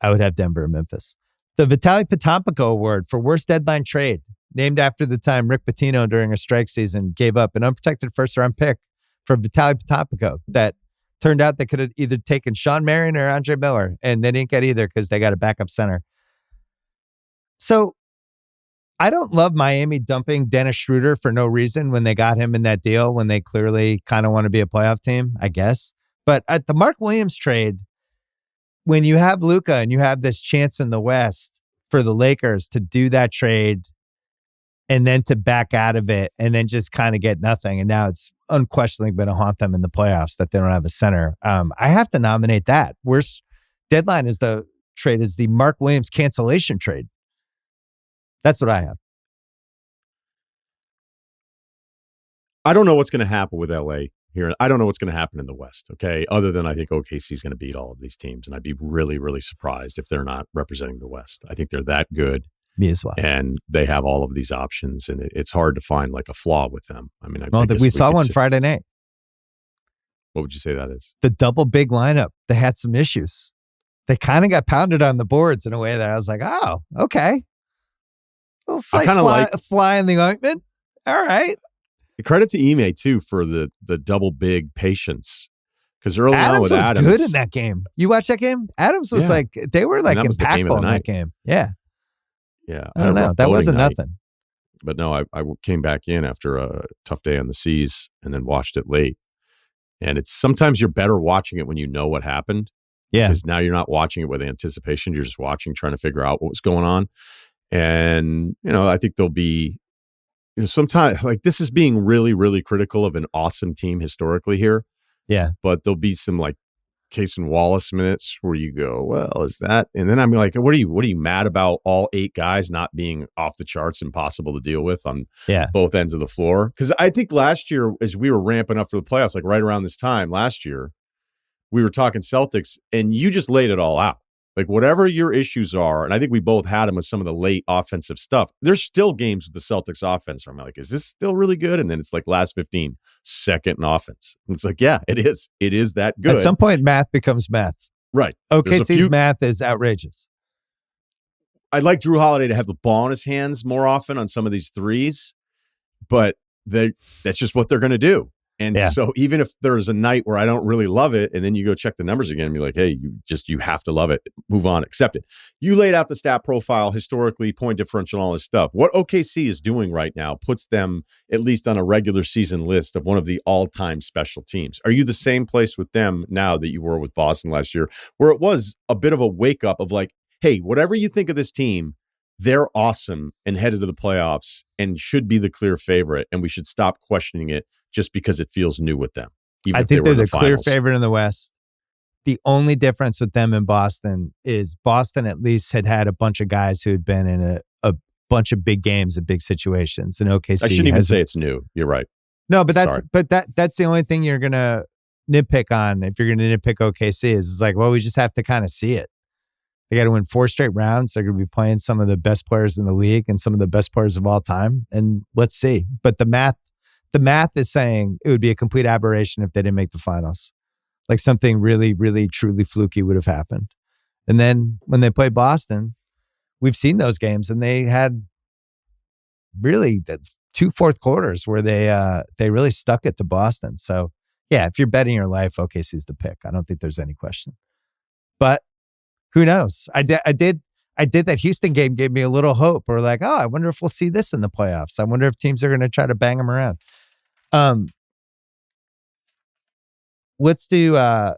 I would have Denver and Memphis. The Vitaly Potampeko Award for worst deadline trade, named after the time Rick Pitino during a strike season gave up an unprotected first-round pick for Vitaly Potampeko that turned out they could have either taken Sean Marion or Andre Miller, and they didn't get either because they got a backup center. So I don't love Miami dumping Dennis Schroeder for no reason when they got him in that deal, when they clearly kind of want to be a playoff team, I guess. But at the Mark Williams trade, when you have Luka and you have this chance in the West for the Lakers to do that trade and then to back out of it and then just kind of get nothing, and now it's unquestionably going to haunt them in the playoffs that they don't have a center. I have to nominate that. Worst deadline is the trade is the Mark Williams cancellation trade. That's what I have. I don't know what's going to happen with LA here. I don't know what's going to happen in the West, okay? Other than I think OKC is going to beat all of these teams, and I'd be really, really surprised if they're not representing the West. I think they're that good. Me as well. And they have all of these options, and it's hard to find like a flaw with them. I mean, We saw one Friday night. What would you say that is? The double big lineup. They had some issues. They kind of got pounded on the boards in a way that I was like, oh, okay. Well, I kind of like fly in the ointment. All right. Credit to Ime too for the double big patience. Because early on with Adams was good in that game. You watch that game? Adams was they were like impactful in that game. Yeah. Yeah. I don't know. That wasn't nothing. But no, I came back in after a tough day on the seas and then watched it late. And it's sometimes you're better watching it when you know what happened. Yeah. Because now you're not watching it with anticipation. You're just watching, trying to figure out what was going on. And, I think there'll be sometimes like this is being really, really critical of an awesome team historically here. Yeah. But there'll be some like Cason Wallace minutes where you go, well, is that? And then I'm like, what are you mad about all 8 guys not being off the charts, impossible to deal with on both ends of the floor? Because I think last year, as we were ramping up for the playoffs, like right around this time last year, we were talking Celtics and you just laid it all out. Like whatever your issues are, and I think we both had them with some of the late offensive stuff. There's still games with the Celtics offense where I'm like, is this still really good? And then it's like last 15, second in offense. And it's like, yeah, it is. It is that good. At some point, math becomes math. Right. OKC's math is outrageous. I'd like Drew Holiday to have the ball in his hands more often on some of these threes, but that's just what they're going to do. And so even if there's a night where I don't really love it, and then you go check the numbers again and be like, hey, you have to love it. Move on, accept it. You laid out the stat profile, historically, point differential, all this stuff. What OKC is doing right now puts them at least on a regular season list of one of the all-time special teams. Are you the same place with them now that you were with Boston last year, where it was a bit of a wake-up of like, hey, whatever you think of this team, they're awesome and headed to the playoffs and should be the clear favorite, and we should stop questioning it just because it feels new with them. I think they're the clear favorite in the West. The only difference with them in Boston is Boston at least had a bunch of guys who had been in a bunch of big games and big situations. And OKC, I shouldn't even say it's new. You're right. No, but that's the only thing you're gonna nitpick on if you're gonna nitpick OKC is it's like, well, we just have to kind of see it. They got to win 4 straight rounds. They're going to be playing some of the best players in the league and some of the best players of all time. And let's see. But the math is saying it would be a complete aberration if they didn't make the finals. Like something really, really, truly fluky would have happened. And then when they played Boston, we've seen those games, and they had really the 2 fourth quarters where they really stuck it to Boston. So yeah, if you're betting your life, OKC is the pick. I don't think there's any question. But who knows? I did that Houston game gave me a little hope. We're like, oh, I wonder if we'll see this in the playoffs. I wonder if teams are going to try to bang them around. Let's do the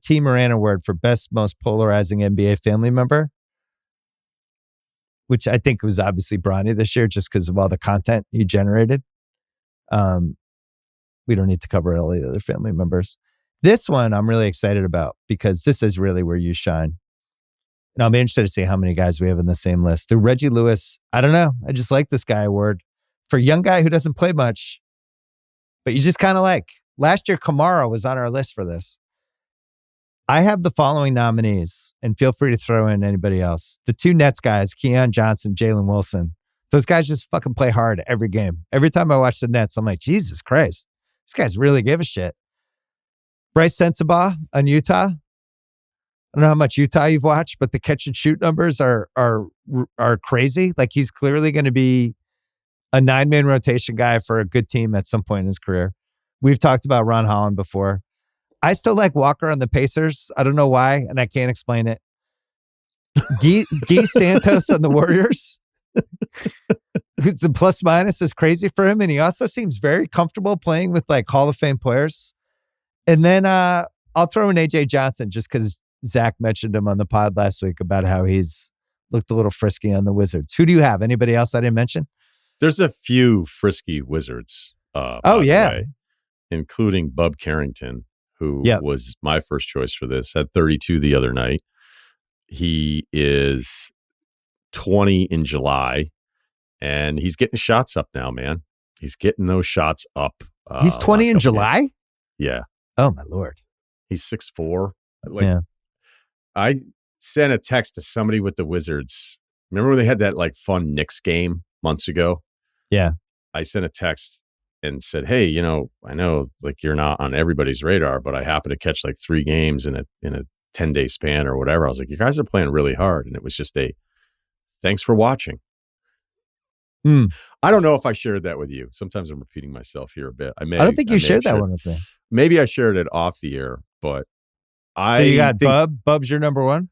T. Moran Award for best, most polarizing NBA family member, which I think was obviously Bronny this year just because of all the content he generated. We don't need to cover all the other family members. This one I'm really excited about because this is really where you shine. And I'll be interested to see how many guys we have in the same list. The Reggie Lewis, I don't know. I just like this guy award for a young guy who doesn't play much, but you just kind of like. Last year, Kamara was on our list for this. I have the following nominees, and feel free to throw in anybody else. The 2 Nets guys, Keon Johnson, Jalen Wilson. Those guys just fucking play hard every game. Every time I watch the Nets, I'm like, Jesus Christ, these guys really give a shit. Bryce Sensabaugh on Utah. I don't know how much Utah you've watched, but the catch and shoot numbers are crazy. Like he's clearly going to be a 9-man rotation guy for a good team at some point in his career. We've talked about Ron Holland before. I still like Walker on the Pacers. I don't know why, and I can't explain it. Guy Santos on the Warriors. The plus minus is crazy for him, and he also seems very comfortable playing with like Hall of Fame players. And then I'll throw in AJ Johnson just because Zach mentioned him on the pod last week about how he's looked a little frisky on the Wizards. Who do you have? Anybody else I didn't mention? There's a few frisky Wizards. Oh, yeah. Way, including Bub Carrington, who was my first choice for this, had 32 the other night. He is 20 in July, and he's getting shots up now, man. He's getting those shots up. He's 20 in July? Games. Yeah. Oh, my Lord. He's 6'4". I sent a text to somebody with the Wizards Remember when they had that like fun Knicks game months ago? Yeah. I sent a text and said, hey, I know like you're not on everybody's radar, but I happen to catch like 3 games in a 10-day span or whatever. I was like, you guys are playing really hard. And it was just thanks for watching. I don't know if I shared that with you. Sometimes I'm repeating myself here a bit. I don't think you shared that one with me. Maybe I shared it off the air, but So you got Bub. Bub's your number one?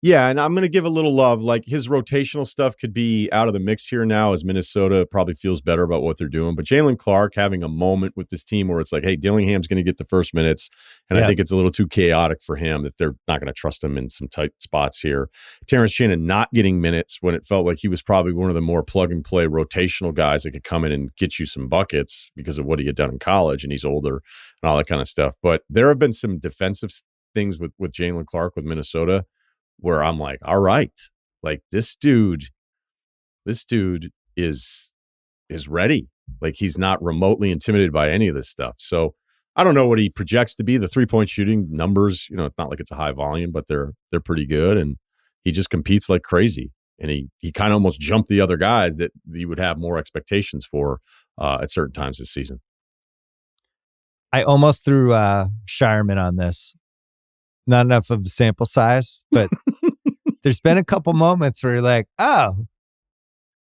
Yeah, and I'm going to give a little love. Like his rotational stuff could be out of the mix here now as Minnesota probably feels better about what they're doing. But Jalen Clark having a moment with this team where it's like, hey, Dillingham's going to get the first minutes. And I think it's a little too chaotic for him that they're not going to trust him in some tight spots here. Terrence Shannon not getting minutes when it felt like he was probably one of the more plug-and-play rotational guys that could come in and get you some buckets because of what he had done in college, and he's older and all that kind of stuff. But there have been some defensive things with Jalen Clark with Minnesota where I'm like, all right, like this dude is ready. Like he's not remotely intimidated by any of this stuff. So I don't know what he projects to be. The 3-point shooting numbers, it's not like it's a high volume, but they're pretty good. And he just competes like crazy. And he kind of almost jumped the other guys that you would have more expectations for at certain times this season. I almost threw Shireman on this. Not enough of a sample size, but there's been a couple moments where you're like, oh,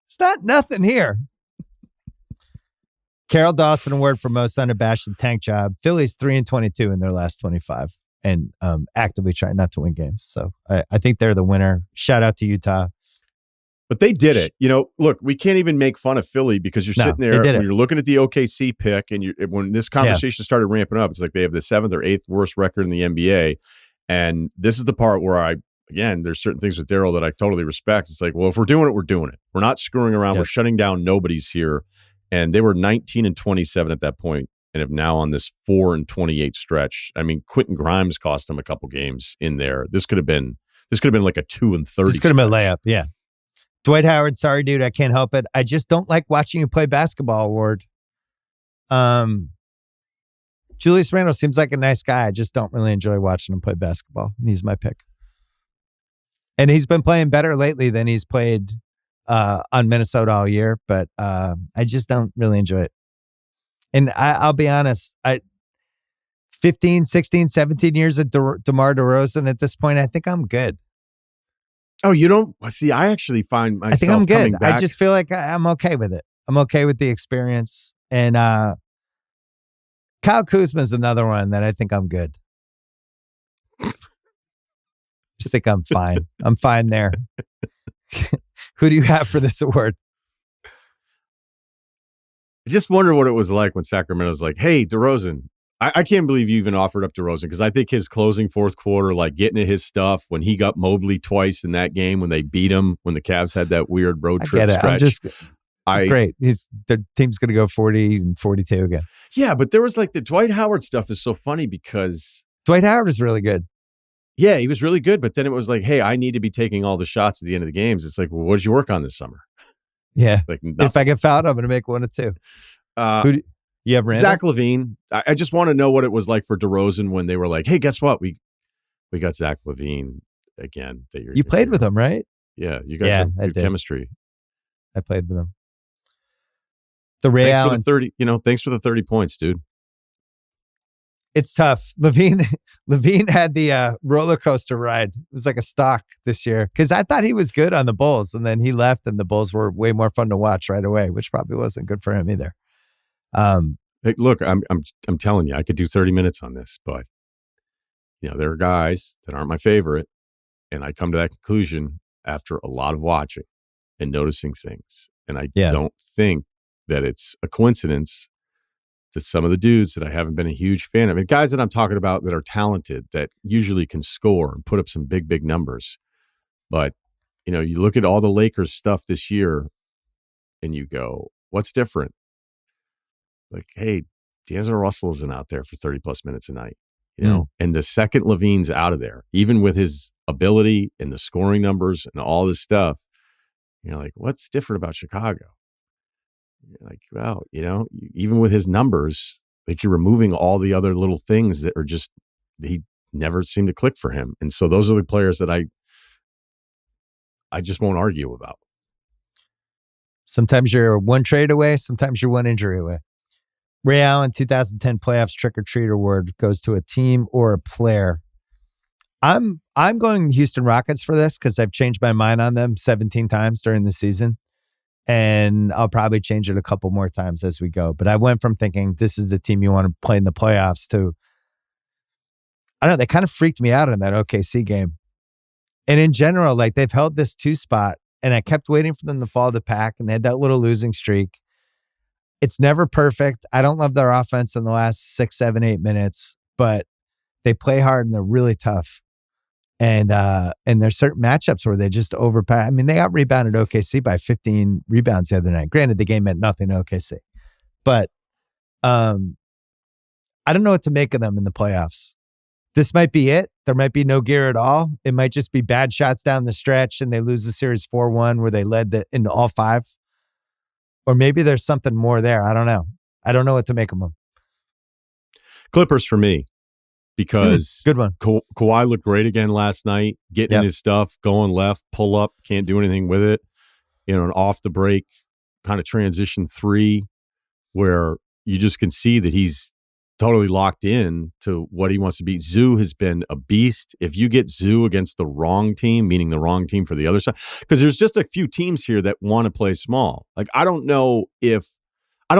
it's not nothing here. Carol Dawson Award for most unabashed tank job. Philly's 3-22 in their last 25 and actively trying not to win games. So I think they're the winner. Shout out to Utah. But they did it. Look, we can't even make fun of Philly because you're sitting there when you're looking at the OKC pick, and when this conversation started ramping up, it's like they have the 7th or 8th worst record in the NBA. And this is the part where there's certain things with Daryl that I totally respect. It's like, well, if we're doing it, we're doing it. We're not screwing around. We're shutting down nobodies here. And they were 19-27 at that point, and have now on this 4-28 stretch. I mean, Quentin Grimes cost them a couple games in there. This could have been like a 2-30. This could have been a layup. Yeah. Dwight Howard, sorry, dude, I can't help it. I just don't like watching you play basketball. Award. Julius Randle seems like a nice guy. I just don't really enjoy watching him play basketball. And he's my pick. And he's been playing better lately than he's played on Minnesota all year. But I just don't really enjoy it. And I'll be honest, 15, 16, 17 years of DeMar DeRozan at this point, I think I'm good. Oh, you don't? See, I actually find myself I think I'm good. back. I just feel like I'm okay with it. I'm okay with the experience. And Kyle Kuzma is another one that I think I'm good. Just think I'm fine. I'm fine there. Who do you have for this award? I just wonder what it was like when Sacramento's like, hey, DeRozan. I can't believe you even offered up DeRozan, because I think his closing fourth quarter, like getting at his stuff when he got Mobley twice in that game when they beat him, when the Cavs had that weird road trip stretch. Great. The team's going to go 40-42 again. Yeah, but there was like the Dwight Howard stuff is so funny because Dwight Howard is really good. Yeah, he was really good. But then it was like, hey, I need to be taking all the shots at the end of the games. It's like, well, what did you work on this summer? Yeah. Like if I get fouled, I'm going to make 1 or 2. You have Randall? Zach LaVine. I just want to know what it was like for DeRozan when they were like, hey, guess what? We got Zach LaVine again. You played with him, right? Yeah, you guys have good chemistry. I played with him. The Ray thanks Allen. For the 30, thanks for the 30 points, dude. It's tough. LaVine had the roller coaster ride. It was like a stock this year because I thought he was good on the Bulls, and then he left, and the Bulls were way more fun to watch right away, which probably wasn't good for him either. Hey, look, I'm telling you, I could do 30 minutes on this, but there are guys that aren't my favorite, and I come to that conclusion after a lot of watching and noticing things, and I don't think that it's a coincidence to some of the dudes that I haven't been a huge fan of. And guys that I'm talking about that are talented, that usually can score and put up some big, big numbers. But, you look at all the Lakers stuff this year and you go, what's different? Like, hey, D'Angelo Russell isn't out there for 30 plus minutes a night, and the second LaVine's out of there, even with his ability and the scoring numbers and all this stuff, you're like, what's different about Chicago? You're like, well, even with his numbers, like you're removing all the other little things that are just, he never seemed to click for him. And so those are the players that I just won't argue about. Sometimes you're one trade away. Sometimes you're one injury away. Ray Allen 2010 playoffs trick or treat award goes to a team or a player. I'm going Houston Rockets for this because I've changed my mind on them 17 times during the season. And I'll probably change it a couple more times as we go. But I went from thinking this is the team you want to play in the playoffs to, I don't know, they kind of freaked me out in that OKC game. And in general, like they've held this 2 spot, and I kept waiting for them to fall the pack, and they had that little losing streak. It's never perfect. I don't love their offense in the last 6, 7, 8 minutes, but they play hard and they're really tough. And there's certain matchups where they just overpass. I mean, they out-rebounded OKC by 15 rebounds the other night. Granted, the game meant nothing to OKC. But I don't know what to make of them in the playoffs. This might be it. There might be no gear at all. It might just be bad shots down the stretch and they lose the series 4-1 where they led into all 5. Or maybe there's something more there. I don't know. I don't know what to make of them. Clippers for me. Because good one. Kawhi looked great again last night, getting in his stuff, going left, pull up, can't do anything with it. An off the break kind of transition 3 where you just can see that he's totally locked in to what he wants to be. Zoo has been a beast. If you get Zoo against the wrong team, meaning the wrong team for the other side, because there's just a few teams here that want to play small. Like, I don't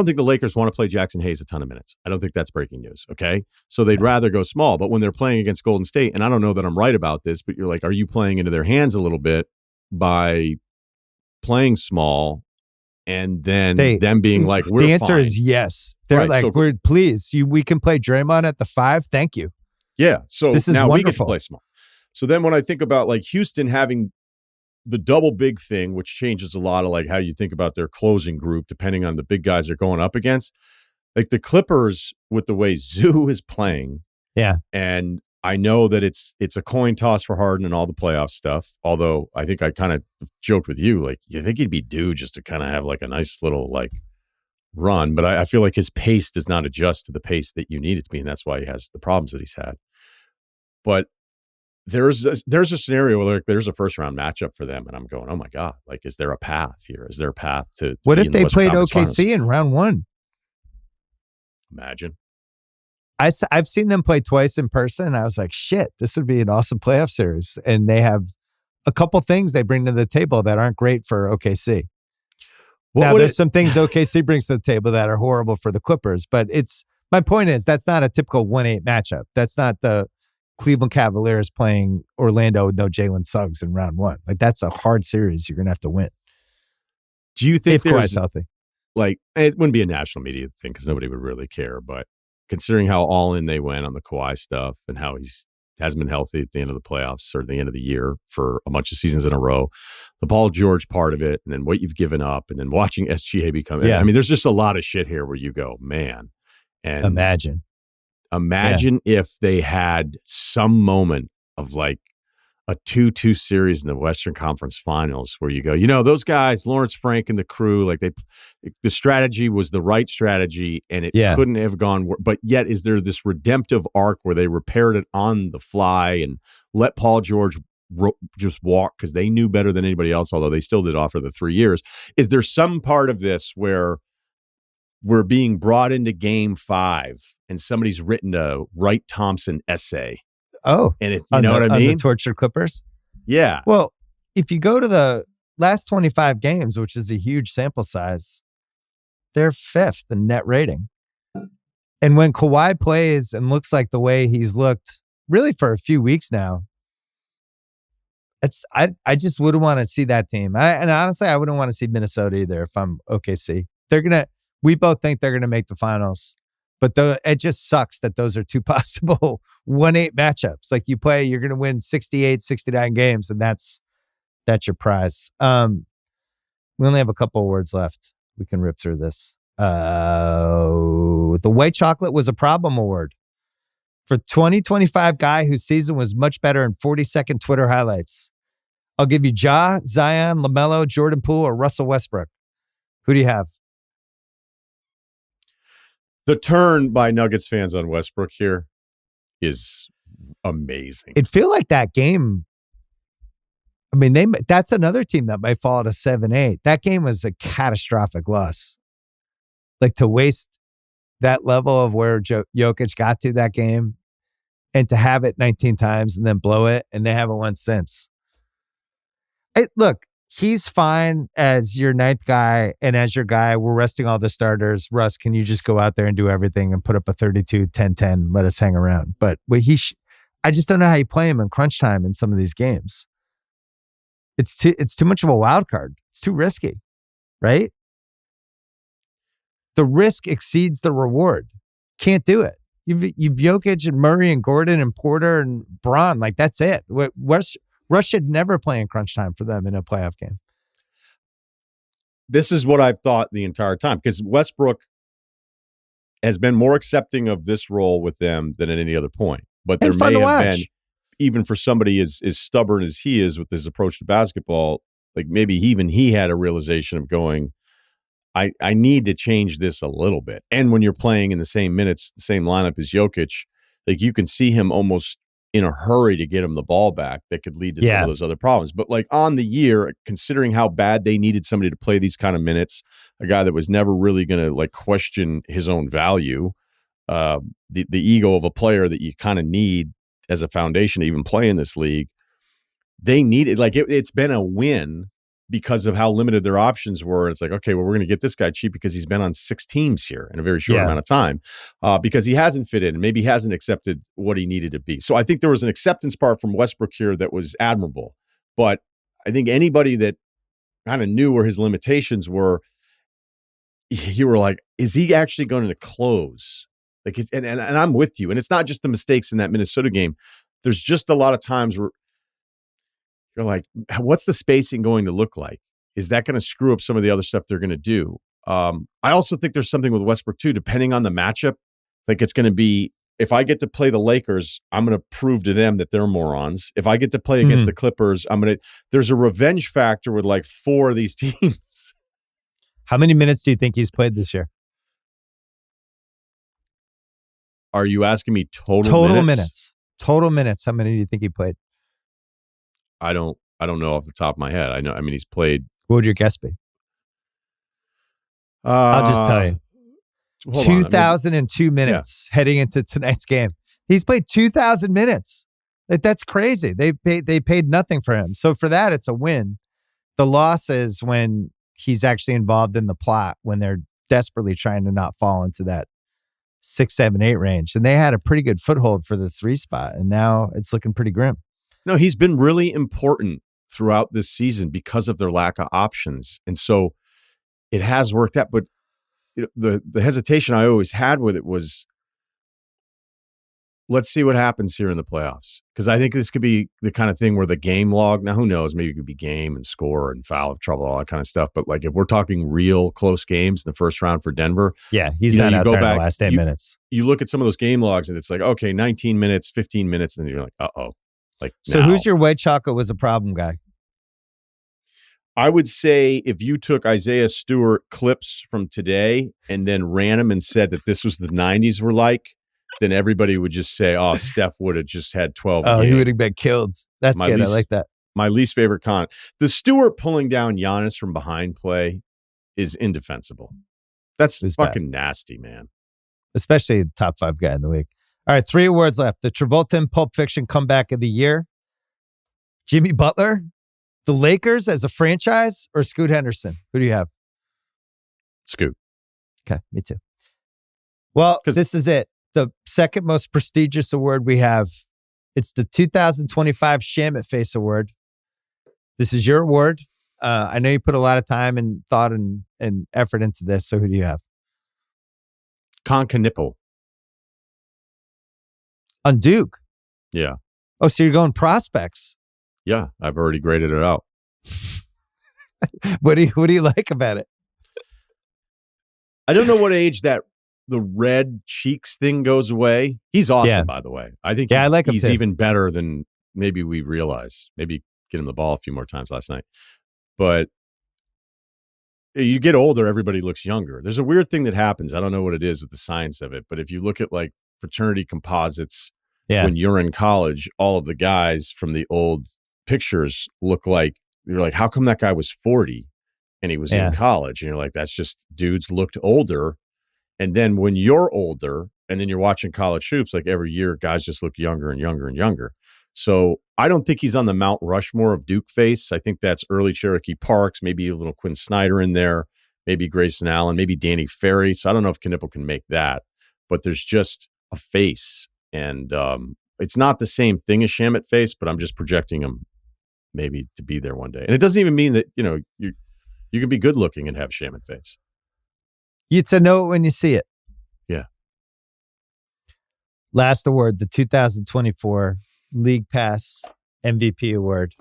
think the Lakers want to play Jackson Hayes a ton of minutes. I don't think that's breaking news, okay? So they'd rather go small. But when they're playing against Golden State, and I don't know that I'm right about this, but you're like, are you playing into their hands a little bit by playing small and then them being like, we're fine? The answer is yes. They're right, like, we can play Draymond at the 5. Thank you. Yeah, so this is now wonderful. We get to play small. So then when I think about like Houston having the double big thing, which changes a lot of like how you think about their closing group, depending on the big guys they're going up against. Like the Clippers, with the way Zoo is playing, and I know that it's a coin toss for Harden and all the playoff stuff. Although I think I kind of joked with you, like you think he'd be due just to kind of have like a nice little like run, but I feel like his pace does not adjust to the pace that you need it to be, and that's why he has the problems that he's had. But there's a scenario where like, there's a first round matchup for them, and I'm going, oh my god, like is there a path here? Is there a path to what if they played OKC Finals? in round 1? Imagine. I've seen them play twice in person. I was like, shit, this would be an awesome playoff series. And they have a couple things they bring to the table that aren't great for OKC. There's some things OKC brings to the table that are horrible for the Clippers, but my point is that's not a typical 1-8 matchup. That's not the Cleveland Cavaliers playing Orlando with no Jalen Suggs in round 1. Like that's a hard series you're going to have to win. Do you think if Kawhi's healthy? Like, it wouldn't be a national media thing because nobody would really care, but considering how all in they went on the Kawhi stuff and how he hasn't been healthy at the end of the playoffs or the end of the year for a bunch of seasons in a row, the Paul George part of it, and then what you've given up, and then watching SGA become, I mean, there's just a lot of shit here where you go, man. And imagine if they had some moment of like a 2-2 series in the Western Conference Finals where you go, those guys, Lawrence Frank and the crew, like the strategy was the right strategy and it couldn't have gone, but yet is there this redemptive arc where they repaired it on the fly and let Paul George just walk because they knew better than anybody else, although they still did offer the 3 years. Is there some part of this where we're being brought into game 5 and somebody's written a Wright Thompson essay? Oh, and it's, you know what I mean? On the tortured Clippers? Yeah. Well, if you go to the last 25 games, which is a huge sample size, they're 5th in net rating. And when Kawhi plays and looks like the way he's looked really for a few weeks now, I just wouldn't want to see that team. And honestly, I wouldn't want to see Minnesota either if I'm OKC. We both think they're going to make the finals. But it just sucks that those are 2 possible 1-8 matchups. Like you play, you're going to win 68, 69 games, and that's your prize. We only have a couple of words left. We can rip through this. The White Chocolate was a problem award for 2025 guy whose season was much better in 40-second Twitter highlights. I'll give you Ja, Zion, LaMelo, Jordan Poole, or Russell Westbrook. Who do you have? The turn by Nuggets fans on Westbrook here is amazing. It feel like that game I mean, that's another team that might fall to 7-8. That game was a catastrophic loss. Like to waste that level of where Jokic got to that game and to have it 19 times and then blow it, and they haven't won since. Look, he's fine as your ninth guy, and as your guy, we're resting all the starters. Russ, can you just go out there and do everything and put up a 32, 10-10, let us hang around? But I just don't know how you play him in crunch time in some of these games. It's too much of a wild card. It's too risky, right? The risk exceeds the reward. Can't do it. You've Jokic and Murray and Gordon and Porter and Braun. Like, that's it. Russ should never play in crunch time for them in a playoff game. This is what I've thought the entire time, because Westbrook has been more accepting of this role with them than at any other point. But there may have been, even for somebody as stubborn as he is with his approach to basketball, like maybe even he had a realization of going, I need to change this a little bit. And when you're playing in the same minutes, the same lineup as Jokic, like you can see him almost in a hurry to get him the ball back that could lead to some of those other problems. But like on the year, considering how bad they needed somebody to play these kind of minutes, a guy that was never really going to like question his own value, the ego of a player that you kind of need as a foundation to even play in this league, they needed, like it's been a win because of how limited their options were. It's like, okay, well, we're going to get this guy cheap because he's been on 6 teams here in a very short amount of time, because he hasn't fit in and maybe hasn't accepted what he needed to be. So I think there was an acceptance part from Westbrook here that was admirable. But I think anybody that kind of knew where his limitations were, you were like, is he actually going to close? Like, and I'm with you. And it's not just the mistakes in that Minnesota game. There's just a lot of times where you're like, what's the spacing going to look like? Is that going to screw up some of the other stuff they're going to do? I also think there's something with Westbrook too, depending on the matchup. Like it's going to be, if I get to play the Lakers, I'm going to prove to them that they're morons. If I get to play against the Clippers, there's a revenge factor with like 4 of these teams. How many minutes do you think he's played this year? Are you asking me total minutes? Total minutes. How many do you think he played? I don't know off the top of my head. I mean, he's played. What would your guess be? I'll just tell you. 2,002 minutes heading into tonight's game. He's played 2,000 minutes. That's crazy. They paid nothing for him. So for that, it's a win. The loss is when he's actually involved in the plot, when they're desperately trying to not fall into that 6, 7, 8 range. And they had a pretty good foothold for the 3 spot. And now it's looking pretty grim. No, he's been really important throughout this season because of their lack of options. And so it has worked out. But the hesitation I always had with it was, let's see what happens here in the playoffs. Because I think this could be the kind of thing where the game log, now who knows, maybe it could be game and score and foul of trouble, all that kind of stuff. But like if we're talking real close games in the first round for Denver. Yeah, he's not out there in the last 8 minutes. You look at some of those game logs and it's like, okay, 19 minutes, 15 minutes. And then you're like, uh-oh. Like, so who's your white chocolate was a problem guy? I would say if you took Isaiah Stewart clips from today and then ran them and said that this was the 90s were like, then everybody would just say, oh, Steph would have just had 12. Oh, he would have been killed. That's good. I like that. My least favorite comment. The Stewart pulling down Giannis from behind play is indefensible. That's fucking nasty, man. Especially the top 5 guy in the league. All right, 3 awards left. The Travolta and Pulp Fiction comeback of the year. Jimmy Butler, the Lakers as a franchise, or Scoot Henderson? Who do you have? Scoot. Okay, me too. Well, this is it. The second most prestigious award we have. It's the 2025 Shamit Face Award. This is your award. I know you put a lot of time and thought and effort into this, so who do you have? Concanippo. On Duke? Yeah. Oh, so you're going prospects? Yeah, I've already graded it out. What do you like about it? I don't know what age that the red cheeks thing goes away. He's awesome, by the way. I think I like him he's too. even better than maybe we realize. Maybe get him the ball a few more times last night. But you get older, everybody looks younger. There's a weird thing that happens. I don't know what it is with the science of it, but if you look at like fraternity composites when you're in college, all of the guys from the old pictures look like, you're like, how come that guy was 40 and he was in college? And you're like, that's just dudes looked older. And then when you're older and then you're watching college hoops, like every year, guys just look younger and younger and younger. So I don't think he's on the Mount Rushmore of Duke face. I think that's early Cherokee Parks, maybe a little Quinn Snyder in there, maybe Grayson Allen, maybe Danny Ferry. So I don't know if Knipple can make that, but there's just a face. And it's not the same thing as Shamet face, but I'm just projecting him maybe to be there one day. And it doesn't even mean that, you can be good looking and have Shamet face. You'd know it when you see it. Yeah. Last award, the 2024 League Pass MVP award.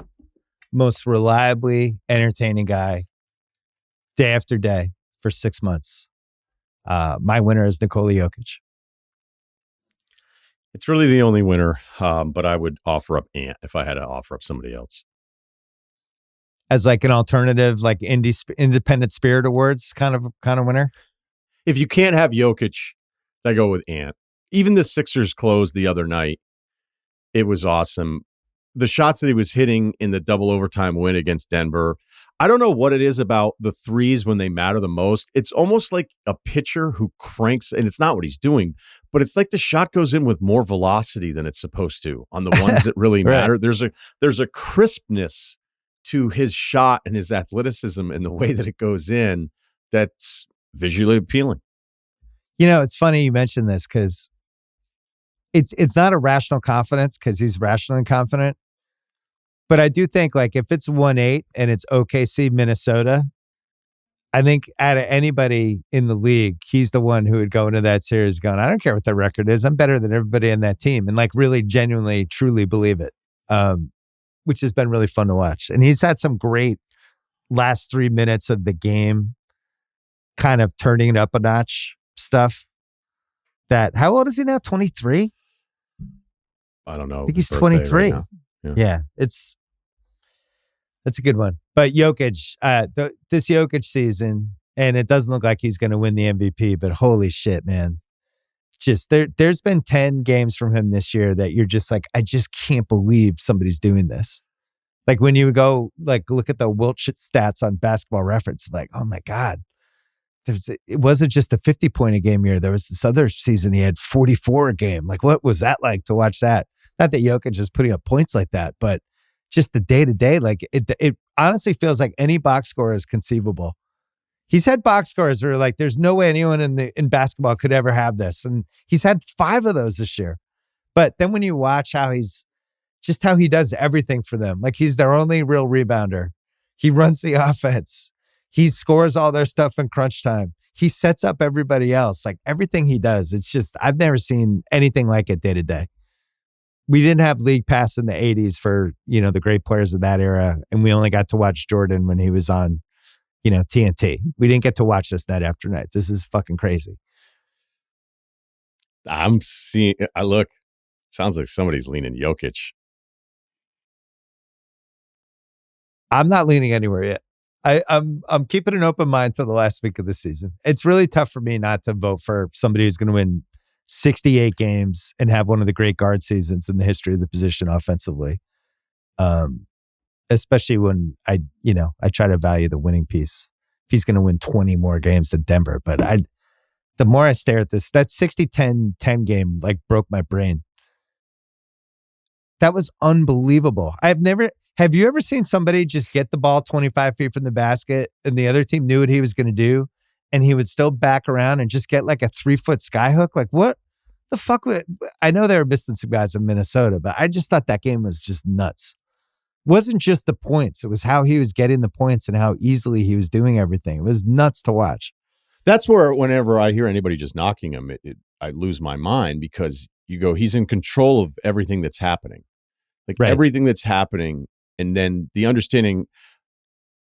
Most reliably entertaining guy day after day for 6 months. My winner is Nikola Jokic. It's really the only winner, but I would offer up Ant if I had to offer up somebody else. As like an alternative, like independent spirit awards kind of winner? If you can't have Jokic, I go with Ant. Even the Sixers closed the other night. It was awesome. The shots that he was hitting in the double overtime win against Denver, I don't know what it is about the threes when they matter the most. It's almost like a pitcher who cranks, and it's not what he's doing, but it's like the shot goes in with more velocity than it's supposed to on the ones that really matter. There's a crispness to his shot and his athleticism and the way that it goes in that's visually appealing. It's funny you mentioned this because it's not a rational confidence because he's rational and confident. But I do think like if it's 1-8 and it's OKC, Minnesota, I think out of anybody in the league, he's the one who would go into that series going, I don't care what their record is. I'm better than everybody in that team. And like really genuinely, truly believe it, which has been really fun to watch. And he's had some great last 3 minutes of the game, kind of turning it up a notch stuff. How old is he now? 23? I don't know. I think he's 23. Right yeah, that's a good one. But Jokic, this Jokic season, and it doesn't look like he's going to win the MVP, but holy shit, man. Just there's been 10 games from him this year that you're just like, I just can't believe somebody's doing this. Like when you go like look at the Wilt stats on Basketball Reference, like, oh my God. It wasn't just a 50-point a game year. There was this other season he had 44 a game. Like, what was that like to watch that? Not that Jokic is putting up points like that, but just the day-to-day, like it honestly feels like any box score is conceivable. He's had box scores where like there's no way anyone in basketball could ever have this. And he's had 5 of those this year. But then when you watch how he does everything for them, like he's their only real rebounder. He runs the offense. He scores all their stuff in crunch time. He sets up everybody else. Like everything he does, it's just, I've never seen anything like it day to day. We didn't have League Pass in the 80s for, the great players of that era. And we only got to watch Jordan when he was on, TNT. We didn't get to watch this night after night. This is fucking crazy. Sounds like somebody's leaning Jokic. I'm not leaning anywhere yet. I'm keeping an open mind to the last week of the season. It's really tough for me not to vote for somebody who's going to win 68 games and have one of the great guard seasons in the history of the position offensively. Especially when I try to value the winning piece. If he's going to win 20 more games than Denver, but the more I stare at this, that 60-10 game like broke my brain. That was unbelievable. Have you ever seen somebody just get the ball 25 feet from the basket and the other team knew what he was going to do and he would still back around and just get like a 3-foot skyhook? Like what the fuck? I know they were missing some guys in Minnesota, but I just thought that game was just nuts. It wasn't just the points. It was how he was getting the points and how easily he was doing everything. It was nuts to watch. That's where whenever I hear anybody just knocking him, I lose my mind because you go, he's in control of everything that's happening. Like everything that's happening. And then the understanding,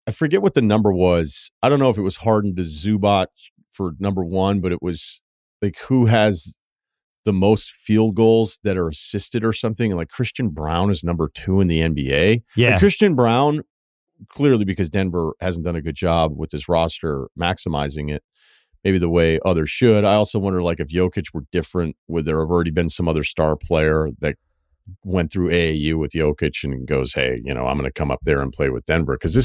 I forget what the number was. I don't know if it was Harden to Zubac for number 1, but it was like who has the most field goals that are assisted or something. And like Christian Brown is number 2 in the NBA. Yeah. And Christian Brown, clearly because Denver hasn't done a good job with this roster maximizing it, maybe the way others should. I also wonder like if Jokic were different, would there have already been some other star player that went through AAU with Jokic and goes, hey, I'm going to come up there and play with Denver. Because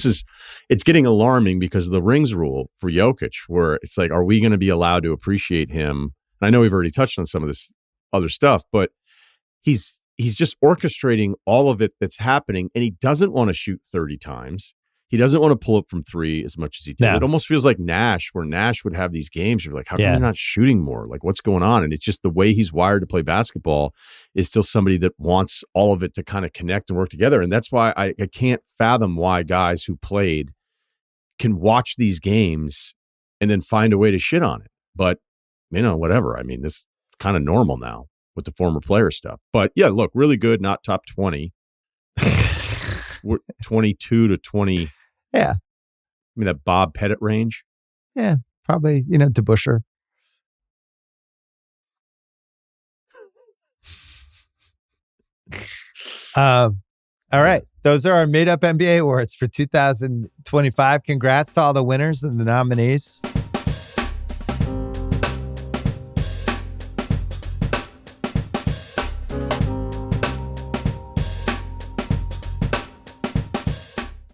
it's getting alarming because of the rings rule for Jokic, where it's like, are we going to be allowed to appreciate him? And I know we've already touched on some of this other stuff, but he's just orchestrating all of it that's happening, and he doesn't want to shoot 30 times. He doesn't want to pull up from three as much as he did. No. It almost feels like Nash, where Nash would have these games. You're like, how come he's not shooting more? Like, what's going on? And it's just the way he's wired to play basketball is still somebody that wants all of it to kind of connect and work together. And that's why I can't fathom why guys who played can watch these games and then find a way to shit on it. But, whatever. I mean, this is kind of normal now with the former player stuff. But yeah, look, really good, not top 20. We're 22 to 20. Yeah. I mean, that Bob Pettit range. Yeah, probably, DeBuscher. All right. Those are our made-up NBA awards for 2025. Congrats to all the winners and the nominees.